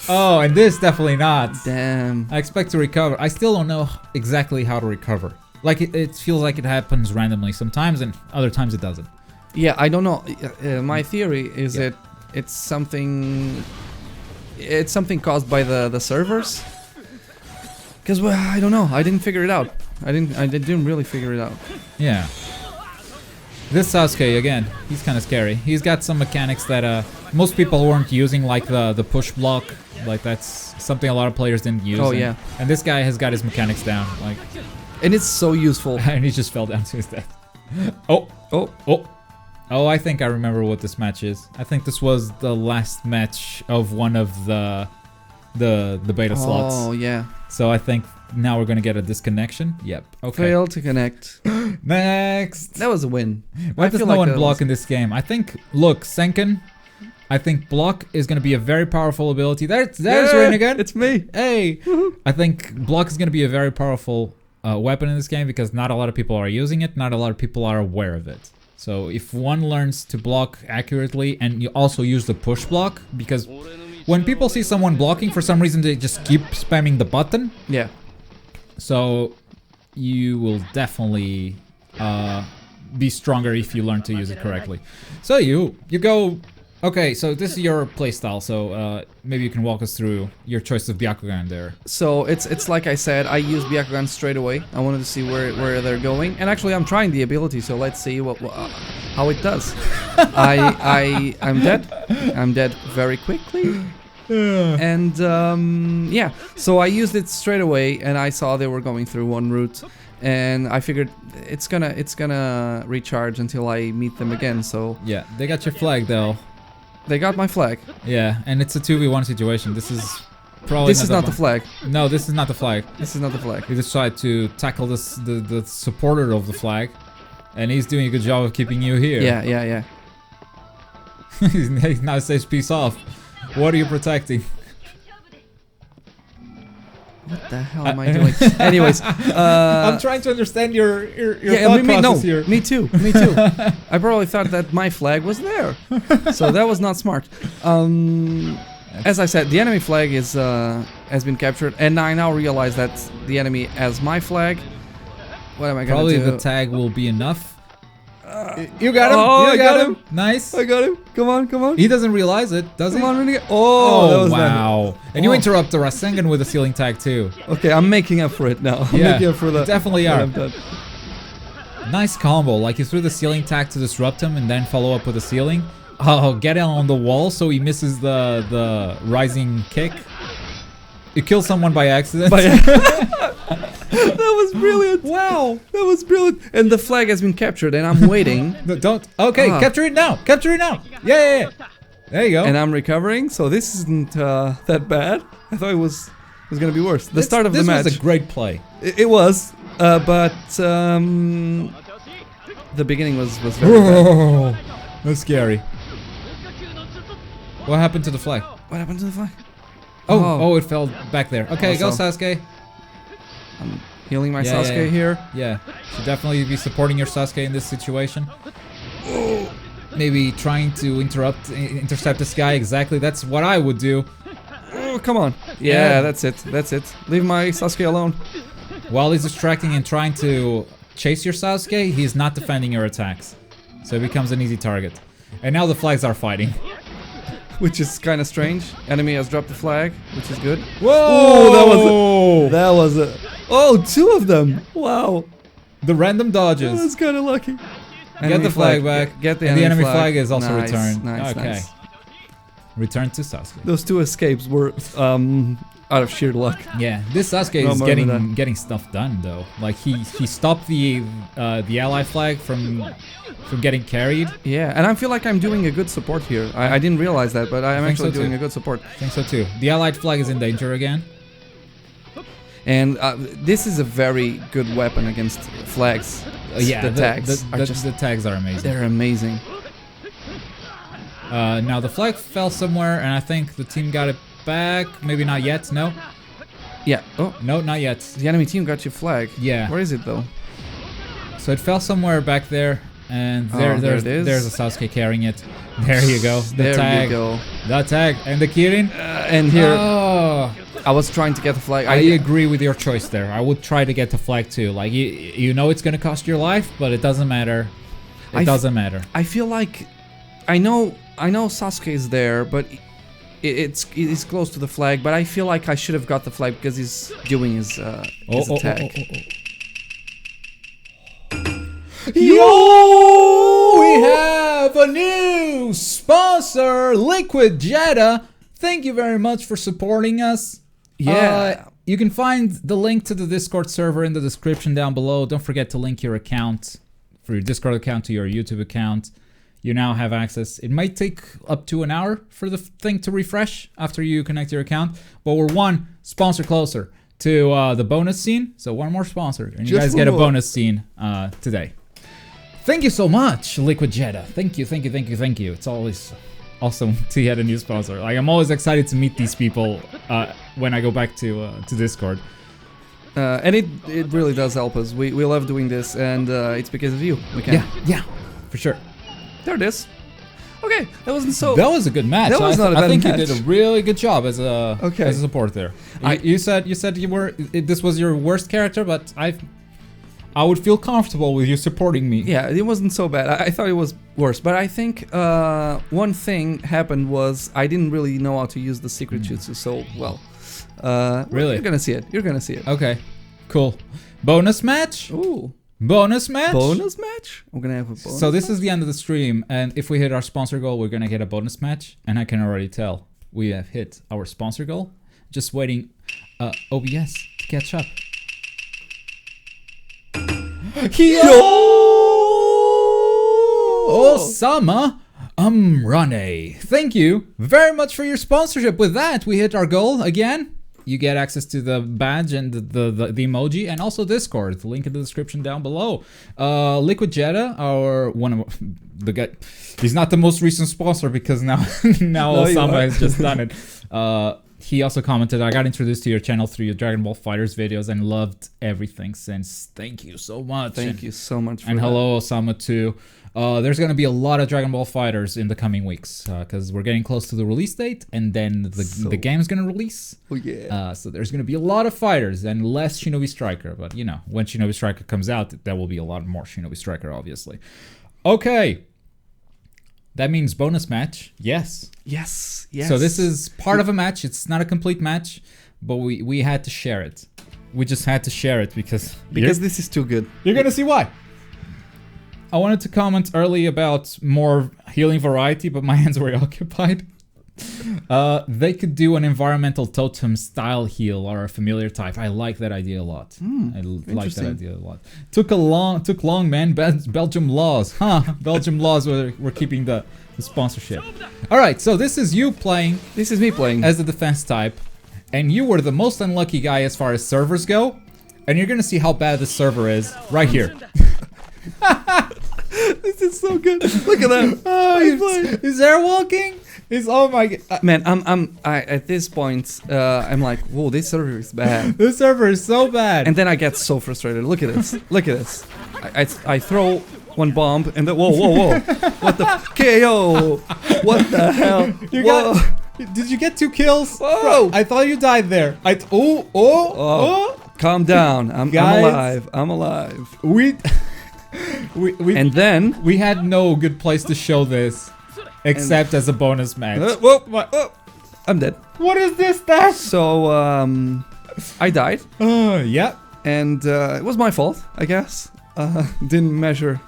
Oh, and this definitely not. Damn. I expect to recover. I still don't know exactly how to recover. Like, it feels like it happens randomly sometimes, and other times it doesn't. Yeah, I don't know. My theory is it's something caused by the servers. Because, well, I don't know. I didn't figure it out. I didn't really figure it out. Yeah. This Sasuke, again, he's kind of scary. He's got some mechanics that most people weren't using, like the push block. Like, that's something a lot of players didn't use. Oh, yeah. And this guy has got his mechanics down. Like, and it's so useful. And he just fell down to his death. Oh, I think I remember what this match is. I think this was the last match of one of the beta slots. Oh, yeah. So I think now we're gonna get a disconnection. Yep. Okay. Failed to connect. Next. That was a win. Why does no one block in this game? I think, look, Senken, I think block is gonna be a very powerful ability. There's EienRinnegan. It's me. Hey. I think block is gonna be a very powerful weapon in this game because not a lot of people are using it. Not a lot of people are aware of it. So if one learns to block accurately and you also use the push block, because when people see someone blocking, for some reason they just keep spamming the button. Yeah. So you will definitely be stronger if you learn to use it correctly. So you go. Okay, so this is your playstyle. So maybe you can walk us through your choice of Byakugan there. So it's like I said, I use Byakugan straight away. I wanted to see where they're going, and actually I'm trying the ability. So let's see how it does. I'm dead. I'm dead very quickly. And yeah, so I used it straight away, and I saw they were going through one route, and I figured it's gonna recharge until I meet them again. So yeah, they got your flag though. They got my flag. Yeah, and it's a 2v1 situation. This is probably not the flag. No, this is not the flag. This is not the flag. He decided to tackle the supporter of the flag, and he's doing a good job of keeping you here. Yeah. He now says peace off. What are you protecting? What the hell am I doing? Anyways, I'm trying to understand your thought process here. Me too. I probably thought that my flag was there, so that was not smart. As I said, the enemy flag has been captured, and I now realize that the enemy has my flag. What am I gonna do? Probably the tag will be enough. You got him! Oh, I got him! Nice! I got him! Come on! He doesn't realize it, does he? Come on, Rennegan! Oh, that was wow! Bad. And you interrupt the Rasengan with a ceiling tag too. Okay, I'm making up for it now. I'm making up for that. Definitely are. Nice combo, like you threw the ceiling tag to disrupt him and then follow up with the ceiling. Oh, get him on the wall so he misses the rising kick. You kill someone by accident. That was brilliant. Wow, that was brilliant. And the flag has been captured, and I'm waiting. No, don't. Okay, capture it now. Capture it now. Yeah. There you go. And I'm recovering, so this isn't that bad. I thought it was gonna be worse. The start of the match. This was a great play. It was, but the beginning was very bad. That's scary. What happened to the flag? What happened to the flag? Oh, it fell back there. Okay, go Sasuke. I'm healing my Sasuke here. Yeah, should definitely be supporting your Sasuke in this situation. Maybe trying to intercept this guy. Exactly, that's what I would do. Oh, come on. Yeah, that's it. Leave my Sasuke alone. While he's distracting and trying to chase your Sasuke, he's not defending your attacks. So it becomes an easy target. And now the flags are fighting. Which is kind of strange. Enemy has dropped the flag, which is good. Whoa! That was a... Oh, 2 of them! Wow. The random dodges. That was kind of lucky. Get the flag back. Get the enemy flag is also nice, returned. Nice, okay. nice. Return to Sasuke. Those 2 escapes were out of sheer luck. Yeah, this Sasuke is getting stuff done though. Like he stopped the ally flag from getting carried. Yeah, and I feel like I'm doing a good support here. I didn't realize that, but I'm actually doing a good support. I think so too. The allied flag is in danger again. And this is a very good weapon against flags. Yeah, the tags the tags are amazing. They're amazing. Now the flag fell somewhere, and I think the team got it back. Maybe not yet. No. Yeah. Oh no, not yet. The enemy team got your flag. Yeah. Where is it though? So it fell somewhere back there, and there's a Sasuke carrying it. There you go. The tag. The tag and the Kirin. And here. Oh. I was trying to get the flag. I agree with your choice there. I would try to get the flag too. Like you know it's gonna cost your life, but it doesn't matter. It doesn't matter. I feel like I know Sasuke is there, but it's close to the flag. But I feel like I should have got the flag because he's doing his attack. Yo! We have a new sponsor, Liquid Jetta. Thank you very much for supporting us. Yeah. You can find the link to the Discord server in the description down below. Don't forget to link your account, for your Discord account to your YouTube account. You now have access. It might take up to an hour for the thing to refresh after you connect your account, but we're one sponsor closer to the bonus scene. So one more sponsor, and you guys get a bonus scene today. Thank you so much, Liquid Jetta. Thank you. It's always awesome to get a new sponsor. Like, I'm always excited to meet these people when I go back to Discord. And it really does help us. We love doing this, and it's because of you. We can. Yeah, for sure. There it is. Okay, that wasn't so. That was a good match. That was not a bad match. I think you did a really good job as a support there. You said you were this was your worst character, but I would feel comfortable with you supporting me. Yeah, it wasn't so bad. I thought it was worse, but I think one thing happened was I didn't really know how to use the secret jutsu so well. Really? You're gonna see it. You're gonna see it. Okay, cool. Bonus match? Ooh. Bonus match? Bonus match? We're gonna have a bonus. So this is the end of the stream, and if we hit our sponsor goal, we're gonna get a bonus match, and I can already tell we have hit our sponsor goal. Just waiting OBS to catch up. Yo! Osama Rane. Thank you very much for your sponsorship. With that, we hit our goal again. You get access to the badge and the emoji, and also Discord. The link in the description down below. Liquid Jetta, the guy. He's not the most recent sponsor because now Osama has just done it. He also commented, I got introduced to your channel through your Dragon Ball FighterZ videos and loved everything since. Thank you so much. Thank you so much for And hello, Osama, too. There's going to be a lot of Dragon Ball FighterZ in the coming weeks because we're getting close to the release date, and then the game's going to release. Oh, yeah. So there's going to be a lot of fighters and less Shinobi Striker. But, you know, when Shinobi Striker comes out, there will be a lot more Shinobi Striker, obviously. Okay. That means bonus match. Yes. Yes. So this is part of a match. It's not a complete match, but we had to share it. We just had to share it because this is too good. You're going to see why. I wanted to comment early about more healing variety, but my hands were occupied. They could do an environmental totem style heal or a familiar type. I like that idea a lot. I like that idea a lot. Took long, man. Belgium laws, huh? Belgium laws were keeping the sponsorship. All right, so this is you playing. This is me playing as the defense type, and you were the most unlucky guy as far as servers go. And you're gonna see how bad the server is right here. This is so good. Look at that. Oh, he's airwalking. Oh my god. Man, I at this point, I'm like, whoa, this server is bad. This server is so bad. And then I get so frustrated. Look at this. Look at this. I throw one bomb and then whoa. What the KO? What the hell? Did you get 2 kills? Whoa! I thought you died there. Oh. Calm down. I'm alive. I'm alive. And then we had no good place to show this except as a bonus match. Whoa. I'm dead. What is this dash? So I died. Yeah. And it was my fault, I guess. Didn't measure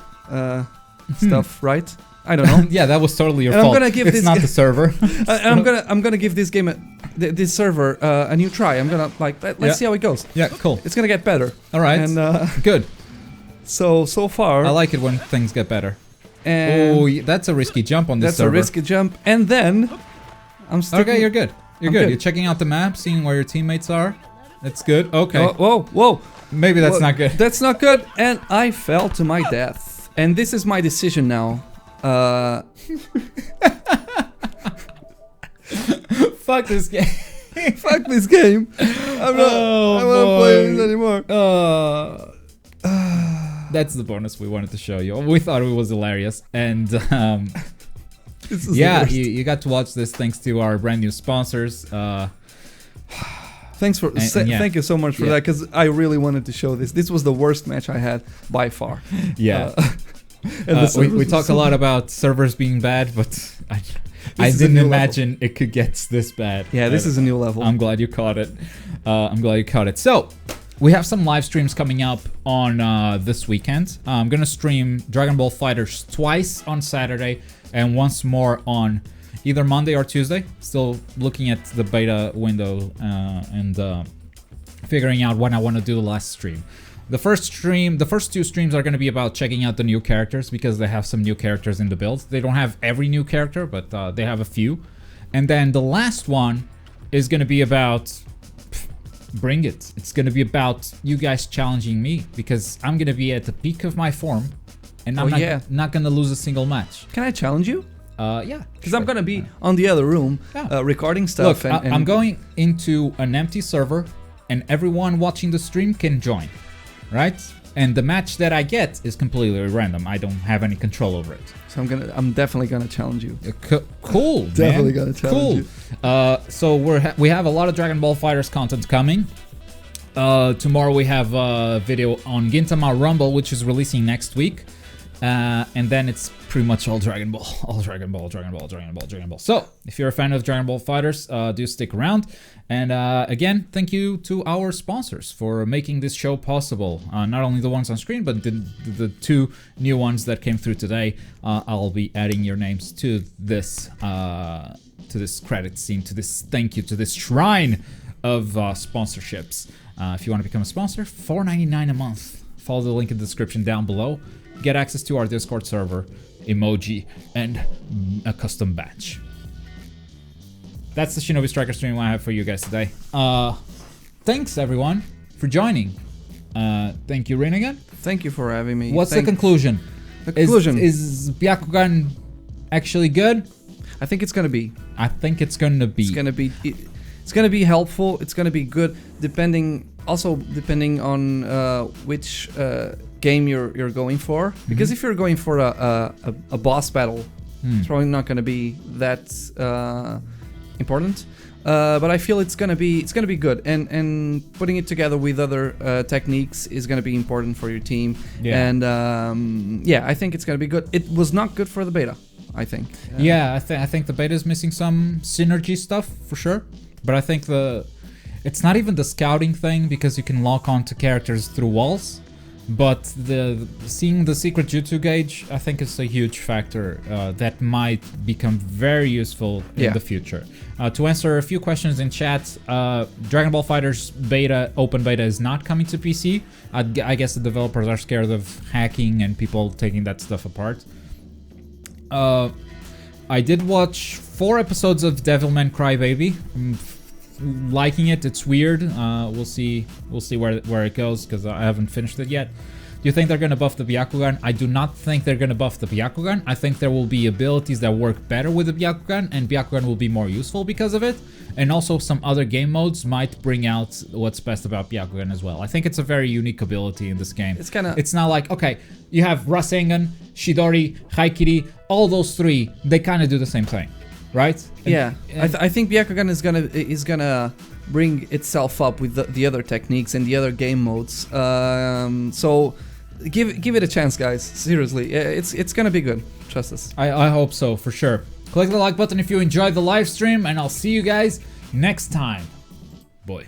stuff right. I don't know. Yeah, that was totally your fault. I'm gonna give it's not the server. I'm gonna give this game this server a new try. I'm gonna let's see how it goes. Yeah, cool. It's gonna get better. All right. And good. So far, I like it when things get better. And that's a risky jump on this server. That's a risky jump. And then I'm sticking. Okay, you're good. You're good. You're checking out the map, seeing where your teammates are. That's good. Okay. Whoa. Maybe that's not good. That's not good. And I fell to my death. And this is my decision now. Fuck this game. Fuck this game. I won't play this anymore. That's the bonus we wanted to show you. We thought it was hilarious. And you got to watch this thanks to our brand new sponsors. Thank you so much for that, because I really wanted to show this. This was the worst match I had by far. Yeah. We talk a lot about servers being bad, but I didn't imagine it could get this bad. Yeah, this is a new level. I'm glad you caught it. So we have some live streams coming up on this weekend. I'm gonna stream Dragon Ball FighterZ twice on Saturday and once more on either Monday or Tuesday. Still looking at the beta window and figuring out when I want to do the last stream. The first 2 streams are going to be about checking out the new characters, because they have some new characters in the build. They don't have every new character, but they have a few. And then the last one is going to be about... bring it. It's going to be about you guys challenging me, because I'm going to be at the peak of my form, and I'm not going to lose a single match. Can I challenge you? Yeah. Because I'm going to be on the other room recording stuff. Look, I'm going into an empty server, and everyone watching the stream can join. Right? And the match that I get is completely random. I don't have any control over it. So I'm definitely gonna challenge you. Cool, definitely gonna challenge you. So we have a lot of Dragon Ball FighterZ content coming. Tomorrow we have a video on Gintama Rumble, which is releasing next week. And then it's pretty much all Dragon Ball. So, if you're a fan of Dragon Ball FighterZ, do stick around. And again, thank you to our sponsors for making this show possible. Not only the ones on screen, but the 2 new ones that came through today. I'll be adding your names to this credit scene, to this thank you, to this shrine of sponsorships. If you want to become a sponsor, $4.99 a month. Follow the link in the description down below. Get access to our Discord server, emoji, and a custom badge. That's the Shinobi Striker stream I have for you guys today. Thanks everyone for joining. Thank you, EienRinnegan. Thank you for having me. What's the conclusion? The conclusion is Byakugan actually good? I think it's gonna be. I think it's gonna be. It's gonna be helpful. It's gonna be good, depending on which game you're going for. Because if you're going for a boss battle, it's probably not gonna be that important. But I feel it's gonna be good, and putting it together with other techniques is gonna be important for your team. Yeah. And I think it's gonna be good. It was not good for the beta, I think. I think the beta is missing some synergy stuff for sure. But I think it's not even the scouting thing, because you can lock onto characters through walls. But seeing the secret jutsu gauge, I think is a huge factor that might become very useful in the future. To answer a few questions in chat, Dragon Ball FighterZ beta, open beta is not coming to PC. I guess the developers are scared of hacking and people taking that stuff apart. I did watch 4 episodes of Devilman Crybaby. I'm liking it. It's weird. We'll see where it goes because I haven't finished it yet. Do you think they're gonna buff the Byakugan? I do not think they're gonna buff the Byakugan. I think there will be abilities that work better with the Byakugan, and Byakugan will be more useful because of it. And also some other game modes might bring out what's best about Byakugan as well. I think it's a very unique ability in this game. It's not like, okay, you have Rasengan, Shidori, Haikiri, all those 3, they kind of do the same thing, right? I think Byakugan is gonna bring itself up with the other techniques and the other game modes. So give it a chance, guys. Seriously, it's gonna be good. Trust us. I hope so, for sure. Click the like button if you enjoyed the live stream, and I'll see you guys next time. Boy.